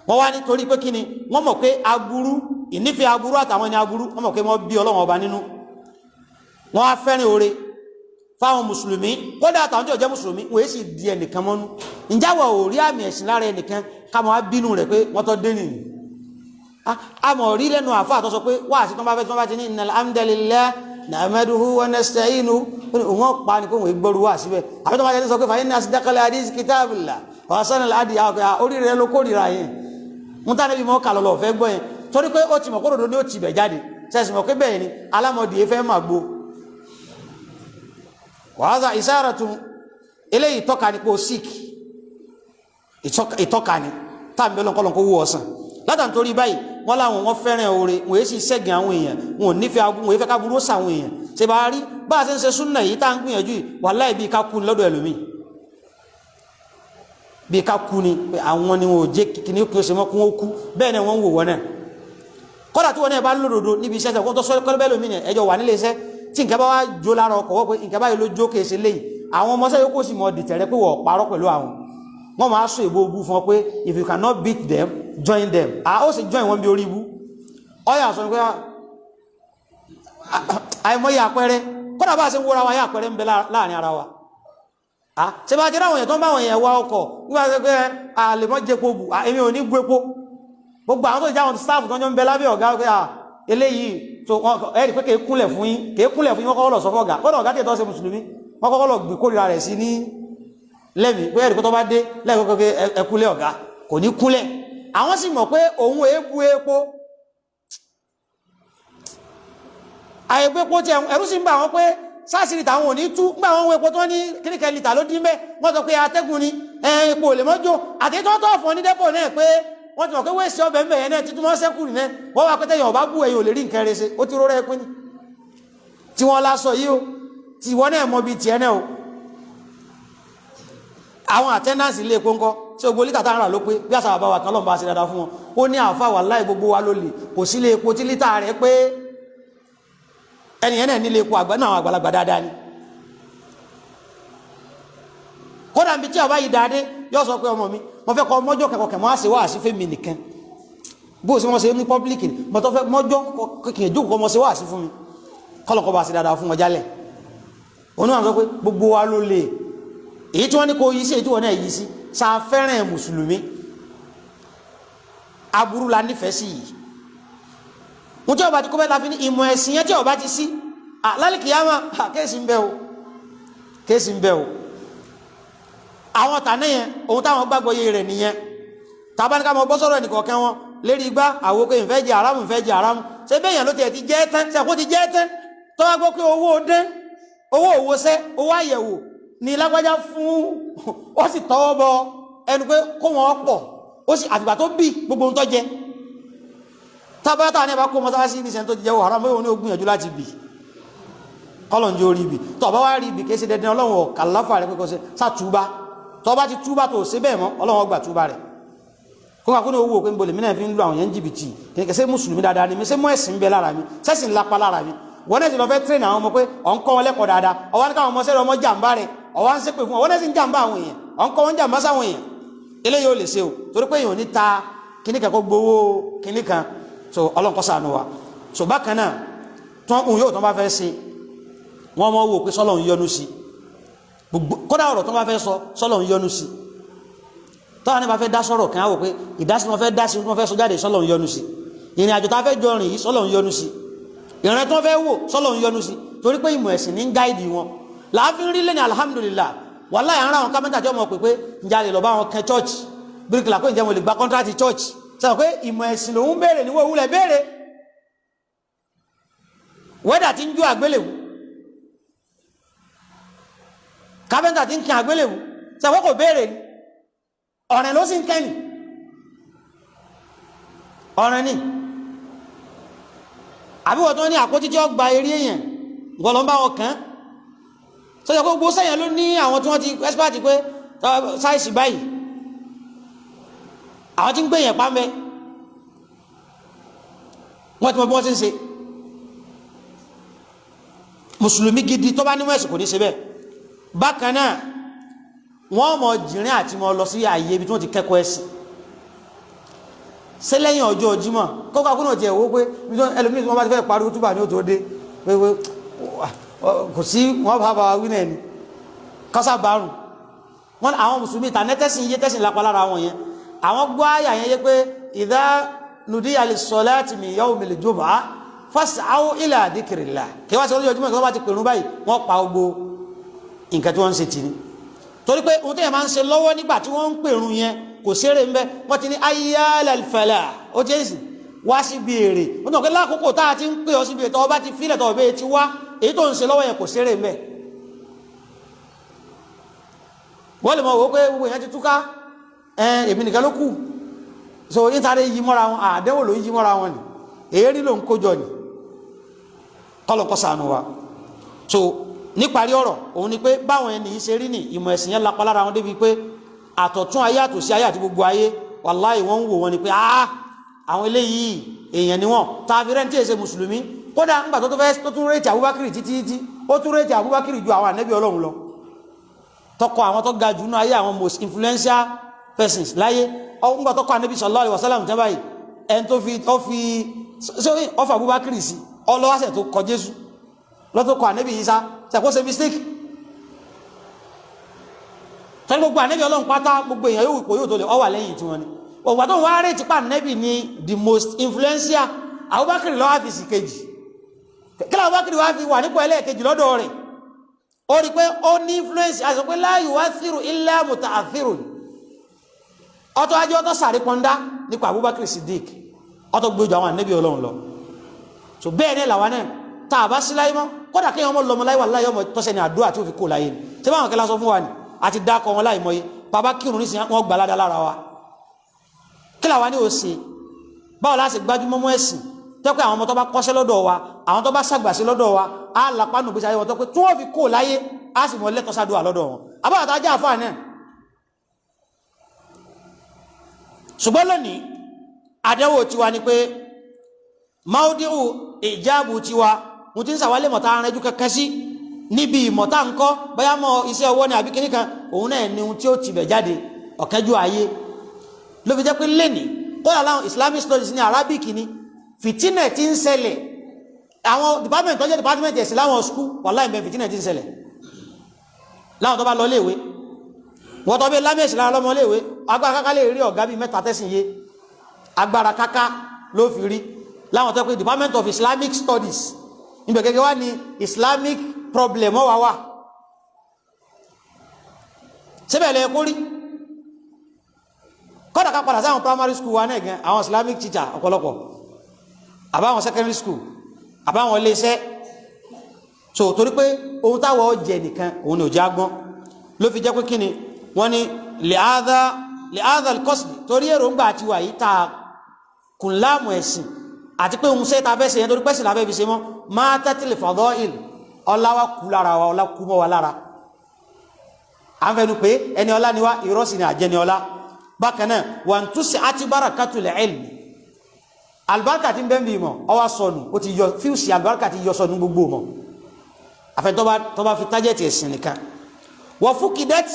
[SPEAKER 1] wọ́n wá nítorí pé kíni wọ́n mọ̀ pé aburú ìnífẹ̀ẹ́ aburú àtàwọn ẹni aburú wọ́n mọ̀ pé wọ́n bí Ọlọ́run ọba nínú wọ́n á fẹ́ràn oore fáwọn mùsùlùmí kódà àtàwọn tí ó jẹ́ mùsùlùmí wọ́n èsì di ẹnìkan mọ́nú ìjáwọ̀ ò rí àmì ẹ̀sìn lára ẹnìkan káàmọ́ á bínú rẹ̀ pé wọ́n tọ́ dé nìyí àmọ̀ rí lẹ́nu àfáà tó sọ pé wà sí tán bá fẹ́ tí wọ́n bá ti ní innal hamdalillah nahmaduhu wa nasta'inuhu wọ́n pa ní kó wọ́n gbọ́rú wà síbẹ̀ àbí tó bá jẹ́ sọ pé fa inna asdaqal hadith kitabullah wa ahsanal hadi orí rẹ̀ ló kórìíra yẹn mú tá níbi mọ́ kà lọ́lọ́ fẹ́ gbọ́ yẹn torí pé ó ti mọ̀ kódòdó ní ó ti bẹ̀ jáde sẹ́sì mọ̀ pé bẹ́ẹ̀ ni alámọ̀dì fẹ́ máa gbó wàhálà ìsáratun eléyìí ìtọ́ka ni pé ó síkì ìtọ́ka ni táàbí ọlọ́nkọ́lọ́nkọ́ wú ọ̀sán látàntorí báyìí wọ́n láwọn wọ́n fẹ́ràn oore wọ́n èsì sẹ́gìn àwọn èèyàn wọn ò nífẹ̀ẹ́ agun wọ́n èfẹ́ ká burú sàwọn èèyàn ṣe bá rí bá a ṣe ń ṣe súnà yìí tá ń gbìyànjú wàláhì bí ká kú ni lọ́dọ̀ ẹlòmíì bí ká kú ni pé àwọn ni wọn ò jẹ́ kìíní kí ó ṣe mọ́ kún ó kú bẹ́ẹ̀ ni wọ́n ń wò wọ́n náà kọ́dà tí wọ́n náà bá lòdòdó níbi iṣẹ́ tó sọ kọ́lẹ́bẹ́ lómi ni ẹjọ́ wà nílé iṣẹ́ tí nǹkan bá wá jó lára ọkọ̀ wọ́n pé nǹkan báyìí ló jó kèsè léyìí àwọn ọmọọṣẹ́ yóò kó sì mọ dìtẹ̀rẹ́ pé wọ́n parọ́ pẹ̀lú àwọn wọ́n máa sọ ìbò ogun fún ọ pé if you cannot beat them join them ó sì join wọn bí orí ibú ọyà sọ pé àìmọye àpẹẹrẹ kọ́nà bá ṣe ń wúra wa yá àpẹẹrẹ ń bẹ láàrin ara wa ṣe bá jẹ́ ráwọn èèyàn tó ń bá àwọn èèyàn wa ọkọ̀ nígbà tó pé àlèmọ́ jẹpo bù èmi ò ní gbé epo gbogbo àwọn tó jẹ́ àwọn staff tó ń jọ ń bẹ lábẹ́ ọ̀gá pé eléyìí tó ẹ̀rì pé kèé kúnlẹ̀ fún yín wọ́n kọ́kọ́ lọ sọ fún ọ̀gá kọ́nà ọ̀gá tí ètò ṣe mùsùlùmí wọ́n kọ́kọ́ lọ gbé kórìíra rẹ̀ sí ní lẹ́mí pé ẹ̀rì pé tó bá dé lẹ́ẹ̀kọ́kọ́ ẹkúnlẹ̀ ọ̀gá kò ní kúnlẹ̀ àwọn sì mọ̀ pé òun èébú epo àìgbé epo tí ẹ̀rú sì ń bá wọn pé sáàsì lítà àwọn òní tú gbà wọn epo tó ní kíríkẹ lítà ló dín bẹ́ wọ́n sọ pé atẹ́gùn ni epo lè mọ́jọ́ àti tó tọ́ fún ní dẹ́pọ̀ náà pé wọ́n ti mọ̀ pé wéṣì ọbẹ̀ ń bẹ̀yẹn náà títún mọ́ sẹ́kù ní náà wọ́n wá pẹ́tẹ́ yọ̀ bá bú ẹ̀yìn ò lè rí nǹkan rẹ̀ ṣe ó ti rọrẹ́ pín ní tí wọ́n lásọ yìí o tí wọ́n náà mọ́ bí tiẹ̀ náà o àwọn attendance ilé epo ńkọ́ tí gbogbo lítà táwọn rà ló pé bí àṣà bàbá wa kan lọ́nà bá ṣe dáadáa fún wọn ó ní àfà wàláhì gbogbo wa ló lè kò sí ilé epo tí lítà rẹ̀ pé ẹnìyẹn náà nílé epo àgbà náà àgbàlagbà dáadáa ni kódà bí tí ọba yìí dáadé yóò sọ pé ọmọ mi mo fẹ́ kọ mọ́jọ́ kẹkọ̀ọ́ mọ́ àṣẹ wá sí fẹ́mi nìkan bó ṣe wọ́n ṣe ní public ni mo tọ́ fẹ́ mọ́jọ́ kìí jókòó mọ́ ṣe wá sí fún mi kọ́lọ̀kọ́ bá ṣe dáadáa fún wọn jálẹ̀ òun náà sọ pé gbogbo wa ló lè èyí tí wọ́n ní kó yí sí èyí tí wọ́n náà yí sí sa fẹ́ràn mùsùlùmí aburú la nífẹ̀ẹ́ sí yìí mo tí ọba ti kó bẹ́ẹ̀ ta fi ní ìmọ̀ ẹ̀sìn yẹn tí ọba ti sí lálìkìyàmá kéèsì ń bẹ o kéèsì ń bẹ o àwọn tàná yẹn ohun táwọn gbàgbọ́ yé rẹ̀ nìyẹn tàbá ní ká mọ bọ́ sọ́rọ̀ ẹnìkọ̀ọ̀kẹ́ wọn lérí igbá àwòkọ ìfẹ́ jẹ àrámù ìfẹ́ jẹ àrámù ṣé bẹ́ẹ̀ yẹn ló tiẹ̀ ti jẹ́ tán ṣe kó ti jẹ́ tán tó wá gbọ́ pé owó dé owó òwòṣẹ́ owó àyẹ̀wò ní lágbájá fún ó sì tọwọ́ bọ ẹnu pé kó wọn pọ̀ ó sì àfìgbà tó bí gbogbo ohun tó jẹ tábà táwọn ẹ̀bá kó mọ́sálásí ní sẹ́ni tó ti jẹ́ wàhálà mọ́ ní ó gbìyànjú láti bì kọ́lọ̀njẹ́ orí bì tọ́ọ̀bá wá rí bì kìí ṣe dandan ọlọ́run kàláfà rẹ̀ pé kò ṣe sátúbá tọ́ọ̀bá ti túbá tó ṣe bẹ́ẹ̀ mọ́ ọlọ́run gbà túbá rẹ̀ kó kà kó ní owó òpin bolè mí náà fi ń lo àwọn yẹn jìbìtì kìí ṣe mùsùlùmí dáadáa ni mi ṣe mú ẹ̀sìn bẹ lára mi sẹ́sìn lápá lára mi wọ́n náà ti lọ fẹ́ tírẹ̀nì àwọn ọmọ pé ọ̀n kọ́ wọn lẹ́kọ̀ọ́ dáadáa ọwọ́ ní káwọn ọmọ sẹ́rẹ̀ ọmọ jàǹbá rẹ̀ ọwọ́ ń ṣépè fún ọ wọ́n náà sì ń jàǹbá àwọn èèyàn ọ̀n kọ́ wọn jàǹbá sáwọn èèyàn eléyìí ò lè ṣe o torí pé èèyàn ò ní ta kíní kan kó gbowó kíní kan so ọlọ́run kó ṣàánú wa so bákan náà tán òun yóò tán bá fẹ́ ṣe wọ́n mọ́ wò pé sọ́lọ̀ ń yọ́nú sí kódà ọ̀rọ̀ tán bá fẹ́ sọ sọ́lọ̀ ń yọ́nú sí tọ́wọ́n ní bá fẹ́ dá sọ́rọ̀ kan á wò pé ìdásí wọn fẹ́ dá sí wọn fẹ́ sọ jáde sọ́lọ̀ ń yọ́nú sí ìrìn àjò tá fẹ́ jọ rìn yìí sọ́lọ̀ ń yọ́nú sí ìrìn tó fẹ́ wò sọ́lọ̀ ń yọ́nú sí torí pé ìmọ̀ ẹ̀sìn ní ń gáìdì wọn láàfin rí lẹ́ni alhamdulillah wàláhì àrùn àwọn kámẹ́ntà jọ mọ̀ pé ǹjẹ́ a lè lọ bá wọn kẹ́ church bíríkìlà pé ǹjẹ́ mo lè gba kọ́ńtrátì church sọ pé ìmọ̀ ẹ̀sìn lòun béèrè níwọ̀ ìwúlẹ̀ béèrè wẹ́dà tí ń jó àgbélẹ̀wò kápẹ́ntà tí ń kí àgbélẹ̀wò sọ pé kò béèrè ni ọ̀rẹ́ ló sì ń kẹ́yìn ọ̀rẹ́ ni àbíwọ̀ tó ní àpótí tí ó gba eré èèyàn gbọ́lọ́ ń bá wọn kàn sọ́jọ́ pé gbogbo sẹ́yìn ló ní àwọn tí wọ́n ti ẹ́sìpáàtì pé sáìsì báyìí àwọn tí ń gbé yẹn pàmẹ́ wọ́n ti mọ bí wọ́n ti ń ṣe mùsùlùmí gidi tó bá nímọ̀ ẹ̀sìn kò ní ṣe bẹ́ẹ̀ bákan náà wọ́n mọ̀ jìnrín àti mọ̀ lọ sí ààyè ibi tí wọ́n ti kẹ́kọ̀ọ́ ẹ̀sìn ṣé lẹ́yìn ọjọ́ Jímọ̀ kókó akúnà ti ẹ̀wọ́ pé ẹlòmíì tí wọ́n bá ti fẹ́ parí túbà ní ó tó dé pé kò sí wọ́n bá bá wí náà ni kásá bárùn wọ́n àwọn mùsùlùmí ta nẹ́tẹ́sìn yé tẹ́sìn lápá lára wọn yẹn àwọn gbọ́ àyà yẹn yé pé idha nudiya lis-salati min yawmil jumu'ah fas'aw ila dhikrillah kí wá sí ọjọ́ Jímọ̀ kí wọ́n bá ti pèrún báyìí wọ́n pa gbogbo nǹkan tí wọ́n ń ṣe tì ní torí pé ohun tí yẹn máa ń ṣe lọ́wọ́ nígbà tí wọ́n ń pèrún yẹn kò ṣeré ń bẹ wọ́n ti ní ayyalal falah ó jẹ́ ìsìn wá síbi èrè wọ́n tàn pé lákòókò tá a ti ń pè ọ síbi ètò ọba ti fílẹ̀ tọ̀ bẹ́ẹ̀ ti wá èyí tó ń ṣe lọ́wọ́ yẹn kò ṣeré ń bẹ wọ́n lè mọ̀ wò pé gbogbo yẹn ti túká èmi nìkan ló kù so nítorí yí mọ́ra wọn àdẹ́wò ló yí mọ́ra wọn ni èérí ló ń kójọ ni kọ́lọ̀ kọ́ ṣàánú wa so níparí ọ̀rọ̀ òun ni pé báwọn ẹni yìí ṣe rí ní ìmọ̀ ẹ̀sìn yẹn lápá lára wọn débi pé àtọ̀tún ayé àtòsí ayé àti gbogbo ayé wàláhì wọ́n ń wò wọn ni pé àwọn eléyìí èèyàn ni wọ́n tàbí rẹ̀ tí èsè mùsùlùmí kódà nígbà tó tún rètí Abubakar títí ó tún rètí Abubakar ju àwọn ànẹ́bí Ọlọ́run lọ tọkọ àwọn tó ga jù náà ayé àwọn most influential persons láyé nígbà tọkọ ànẹ́bí sallallahu alaihi wasallam tẹ́ báyìí ẹni tó fi ọfà Abubakar sí ọlọ́wàsẹ̀ tó kọ Jésù lọ́tọ́kọ ànẹ́bí Ìsá ṣàkóso mistake tẹ́lẹ̀ gbogbo ànẹ́bí Ọlọ́run pátá gbogbo èèyàn yóò kò yóò tó lè ọwà lẹ́yìn tí wọ́n ni ọgbà tó wá rẹ̀ ti pa ànẹ́bí ni the most influential Abubakar lọ́wọ́ fi sí kejì kí Abubakar wá fi wà nípò ẹlẹ́ẹ̀kejì lọ́dọ̀ rẹ̀ ó rí pé ó ní influence àti pé la yu'athiru illa muta'athirun ọtọ́ ajé ọtọ́ sàrí pọ́ndá nípa Abubakar Siddiq ọtọ́ gbójú àwọn ànẹ́bí Ọlọ́run lọ so bẹ́ẹ̀ ní làwọn náà tá a bá sí láyé mọ́ kódà kí ọmọ lọmọ láyé wà láyé ọmọ tọ́sẹ̀ ní àdúrà tí ó fi kó láyé ni tí báwọn kẹlá sọ fún wa ni àti dákọ̀ wọn láì mọ́yé bàbá kírun ní sí wọn gbà ládá lára wa kí làwa ní ó ṣe báwo láti gbájúmọ́ mọ́ ẹ̀sìn tẹ́ pé àwọn ọmọ tó bá kọ́ṣẹ́ lọ́dọ̀ wa àwọn tó bá ṣàgbàṣe lọ́dọ̀ wa á lápánù gbèsè ayé wọn tó pé tí wọ́n fi kó láyé á sì mọ lẹ́tọ́ sádùá lọ́dọ̀ wọn àbáwọ̀ tá a jẹ́ àfáà náà ṣùgbọ́n lónìí àdẹ́wò tiwa ni pé máúdíhù ìjáàbù tiwa mo ti ń sàwálé mọ̀ta arìnrìnjú kankan sí níbi ìmọ̀ta ńkọ́ bóyá mọ́ iṣẹ́ ọwọ́ ní àbí kìíní kan òun náà ni ohun tí ó ti bẹ̀ jáde ọ̀kẹ́jú ayé ló fi jẹ́ pé lẹ́nì kódà láwọn Islamic studies ní Arabic ní fìtínẹ̀ tí ń ṣẹlẹ̀ àwọn department tó jẹ́ department ẹ̀sìn láwọn school wàláhì bẹ́ẹ̀ fìtínẹ̀ tí ń ṣẹlẹ̀ láwọn tó bá lọ léèwé wọ́n tọ́ bí lámẹ́sì lára lọ́mọléèwé agbára káká lè rí ọ̀gá bíi mẹ́ta tẹ́sìn yé agbára káká ló fi rí láwọn tó pé Department of Islamic Studies níbẹ̀ gẹ́gẹ́ wá ní Islamic problem wà wà síbẹ̀ lẹ́ kórí kọ́dà ká padà sáwọn primary school wa náà gan àwọn Islamic teacher ọ̀pọ̀lọpọ̀ àbáwọn secondary school àbáwọn iléeṣẹ́ so torí pé ohun táwọn jẹ nìkan òun ni ò já gbọ́n ló fi jẹ́ pé kí ni wọ́n ní li'adha al-qasd torí èròǹgbà àti wà yìí ta kùn láàmù ẹ̀sìn àti pé ohun sẹ́ta fẹ́ ṣe yẹn torí pẹ́sìn láfẹ́ fi ṣe mọ́ máa tẹ́tìlì fadail ọláwà kú lára wa ọlá kú mọ́ wa lára à ń fẹnu pé ẹni ọlá ni wá ìrọ́sìn ni àjẹni ọlá bákan náà wà ń túnṣe àti barakatul ilmi albarka ti ń bẹ́ ń bí mọ̀ ọwá sọnù ó ti yọ fíùsì albarka ti yọ sọnù gbogbo mọ̀ àfẹ́ tó bá fi tájẹ̀tì ẹ̀sìn nìkan wa fukidat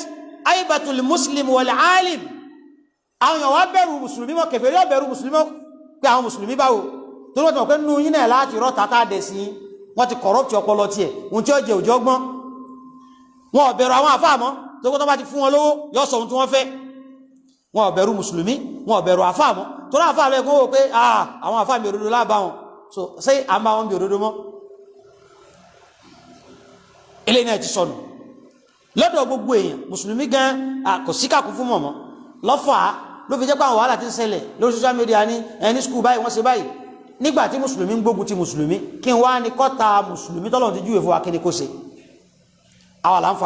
[SPEAKER 1] aibatul muslim wal alim àwọn èèyàn wá bẹ̀rù mùsùlùmí mọ́ kèfèrí ó bẹ̀rù mùsùlùmí mọ́ pé àwọn mùsùlùmí báwo tó lọ́tọ̀ mọ̀ pé nínú yín náà láti rọ́ tàtà dẹ̀ sí wọ́n ti corrupt ọpọlọ tiẹ̀ ohun tí ó jẹ òjò gbọ́n wọn ò bẹ̀rù àwọn àfáà mọ́ tó kó tó bá ti fún wọn lówó yọ sọ ohun tí wọ́n fẹ́ wọn ò bẹ̀rù mùsùlùmí wọn ò bẹ̀rù àfáà mọ́ tó rá àfáà bẹ́ẹ̀ kó wò pé àwọn àfáà mi òdodo lábá wọn so ṣé à ń bá wọn bí òdodo mọ́ eléyìí náà ti sọnù lọ́dọ̀ gbogbo èèyàn mùsùlùmí gan kò sí kàkún fún mọ̀mọ́ lọ́fà ló fi jẹ́ pé àwọn wàhálà ti ń ṣẹlẹ̀ lórí social media ní ẹni skul báyìí wọ́n ṣe báyìí nígbà tí mùsùlùmí ń gbógun ti mùsùlùmí kí n wá ní kọ́ta mùsùlùmí tọ́lọ̀ ti júwe fún wa kí ni kó ṣe àwọn là ń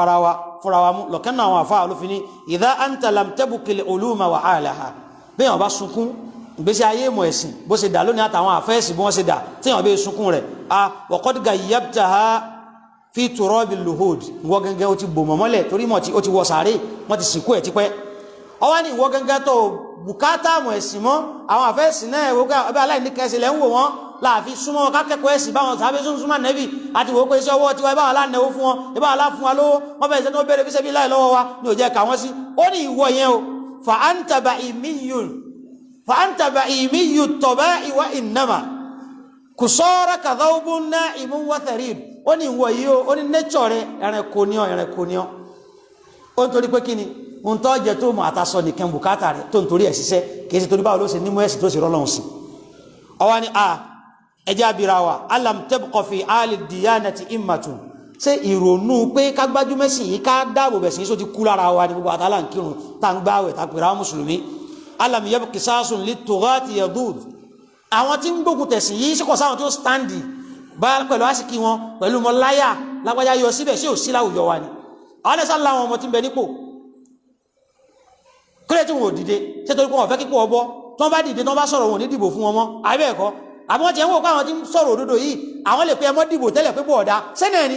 [SPEAKER 1] fúnra wa mú lọ́kẹ́nà àwọn àfáà ló fi ní idha anta lam tabukil uluma wa alaha bí wọn bá sunkún ìgbésí ayé mọ̀ ẹ̀sìn bó ṣe dà lónìí àtàwọn àfẹ́ẹ̀sì bí wọ́n ṣe dà tí wọn bẹ sunkún rẹ̀ wa qad gayyabtaha fi turabil luhud ìwọ gẹ́gẹ́ ó ti bò mọ́mọ́lẹ̀ torí mọ̀ tí ó ti wọ sàárè wọ́n ti sìnkú ẹ̀ tipẹ́ ọwá ní ìwọ gẹ́gẹ́ tó bùkátà mọ̀ ẹ̀sìn mọ́ àwọn àfẹ́ẹ̀sì náà ẹ̀wọ́gá ọbẹ̀ aláìní kẹsì lẹ́ ń wò wọ́n láàfin súnmọ́ kákẹ́kọ̀ọ́ ẹ̀sìn báwọn tàbí súnmọ́ nẹ́bì àti wò pé iṣẹ́ ọwọ́ tiwa ibà aláàánẹ́wó fún wọn ibà alá fún wa lówó wọ́n fẹ́ iṣẹ́ tó bẹ̀rẹ̀ fíṣẹ́ bí láì lọ́wọ́ wa ní ò jẹ́ kà wọ́n sí ó ní ìwọ yẹn o fa anta ba'imiyyut taba'i wa innama kusaraka thawbun na'imun wa tharid ó ní ìwọ yìí ó ní nature rẹ ẹranko ni ọ́ ó ń torí pé kí ni ohun tó jẹ tó mọ̀ àtàsọ nìkan bùkátà rẹ̀ tó ń torí ẹ̀ ṣiṣẹ́ kìí ṣe torí báwo ló ṣe nímú ẹ̀sìn tó ṣe rọ́lọ́hun sí ọwá ni ẹjá bíra wa alam tabqa fi ali diyanati immatun ṣe ìrònú pé ká gbájú mẹ́sìn yìí ká dáàbò bẹ̀sìn yìí só ti kú lára wa ní gbogbo àtàlà ń kírun tá ń gbáwẹ̀ tá pèrè àwọn mùsùlùmí alam yabqi sasun lit-tughati yadud àwọn tí ń gbógun tẹ̀sìn yìí sí kọ̀ sáwọn tó standi bá pẹ̀lú àsìkí wọn pẹ̀lú mọ láyà lágbájá yọ síbẹ̀ sí ò sí láwùjọ wa ni àwọn ẹ̀sán láwọn ọmọ tí ń bẹ nípò kílẹ̀ tí wọn ò dìde ṣé torí pé wọn fẹ́ kíkọ́ ọbọ̀ tí wọ́n bá dìde tí wọ́n bá sọ̀rọ̀ wọn ní dìbò fún wọn mọ́ àbẹ́ ẹ̀kọ́ àbí wọ́n ti ń wò pé àwọn tí ń sọ̀rọ̀ òdodo yìí àwọn lè pe ẹmọ́ dìbò tẹ́lẹ̀ pé bọ̀ ọ̀dá sẹ́nà ẹni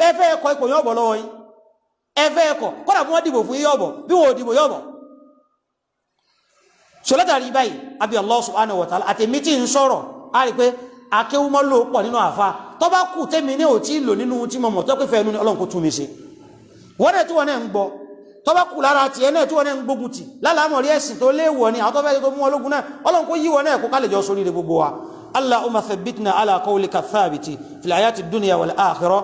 [SPEAKER 1] ẹ fẹ́ ẹ̀kọ́ ipò yọ̀ bọ̀ lọ́wọ́ yín ẹ fẹ́ ẹ̀kọ́ kọ́dà bí wọ́n dìbò fún yín yọ̀bọ̀ bí wọn ò dìbò yọ̀bọ̀ sọlátàrí báyìí àbí Allah subhanahu wa ta'ala àtẹ̀mí tí ń sọ̀rọ̀ á rí pé akéwúmọ́ ló pọ̀ nínú àfa tó bá kù tẹ́mi ní ò tí lò nínú tí mo mọ̀ tó pé fẹ́ ẹnu ni Ọlọ́run kó tún mi ṣe wọ́n náà tí wọ́n náà ń gbọ́ tó bá kù lára tiẹ̀ náà tí wọ́n náà ń gbógun tì lálàámọ̀rí ẹ̀sìn tó léèwọ̀ ni àwọn tó fẹ́ tó mú ológun náà Ọlọ́run kó yí wọn náà kó ká lè jọ sórí rẹ̀ gbogbo wa Allahumma thabbitna ala qawlika thabiti fil hayati dunya wal akhirah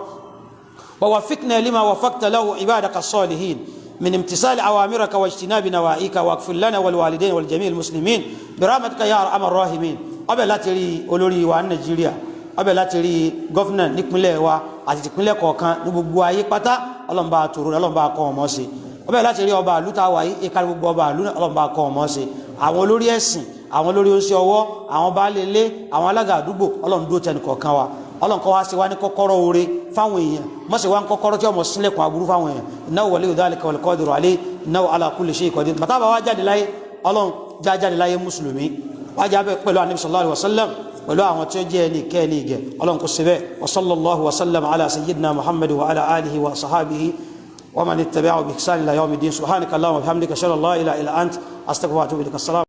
[SPEAKER 1] wa waffiqna lima waffaqta lahu ibadaka as-salihin من امتثال أوامرك واجتناب نواهيك واغفر لنا والوالدين والجميع المسلمين برحمتك يا أرحم الراحمين ọbẹ̀ láti rí olórí wa ní Nàìjíríà ọbẹ̀ láti rí gọ́fìnà nípínlẹ̀ wa àti ìpínlẹ̀ kọ̀ọ̀kan ní gbogbo ayé pátá Ọlọ́run bá tòrò Ọlọ́run bá kọ́ ọmọ sí ọbẹ̀ láti rí ọba àlú táwa yìí ìkárí gbogbo ọba àlú Ọlọ́run bá kọ́ ọmọ sí àwọn olórí ẹ̀sìn àwọn olórí oṣù ọwọ́ àwọn baálé ilé àwọn alága àdúgbò Ọlọ́run dúró tẹnì kọ̀ọ̀kan wa Ọlọ́run kọ́ wá sí wa ní kọ́kọ́rọ́ oore fáwọn èèyàn mọ́ sí wa ní kọ́kọ́rọ́ tí ọmọ sílẹ̀kùn aburú fáwọn èèyàn innahu waliyyu dhalika wal qadiru alayhi innahu ala kulli shay'in qadir bàtà bá wá jáde láyé Ọlọ́run jáde láyé mùsùlùmí wá jáde pẹ̀lú Ànábì sallallahu alaihi wasallam pẹ̀lú àwọn tí ó jẹ́ ní kẹ́ ní ìgẹ̀ Ọlọ́run kò sí bẹ́ẹ̀ wa sallallahu wa sallam ala sayyidina Muhammad wa ala alihi wa sahabihi wa man ittabi'ahu bi ihsan ila yawmiddin subhanaka allahumma wa bihamdika ashhadu an la ilaha illa ant astaghfiruka wa atubu ilaik.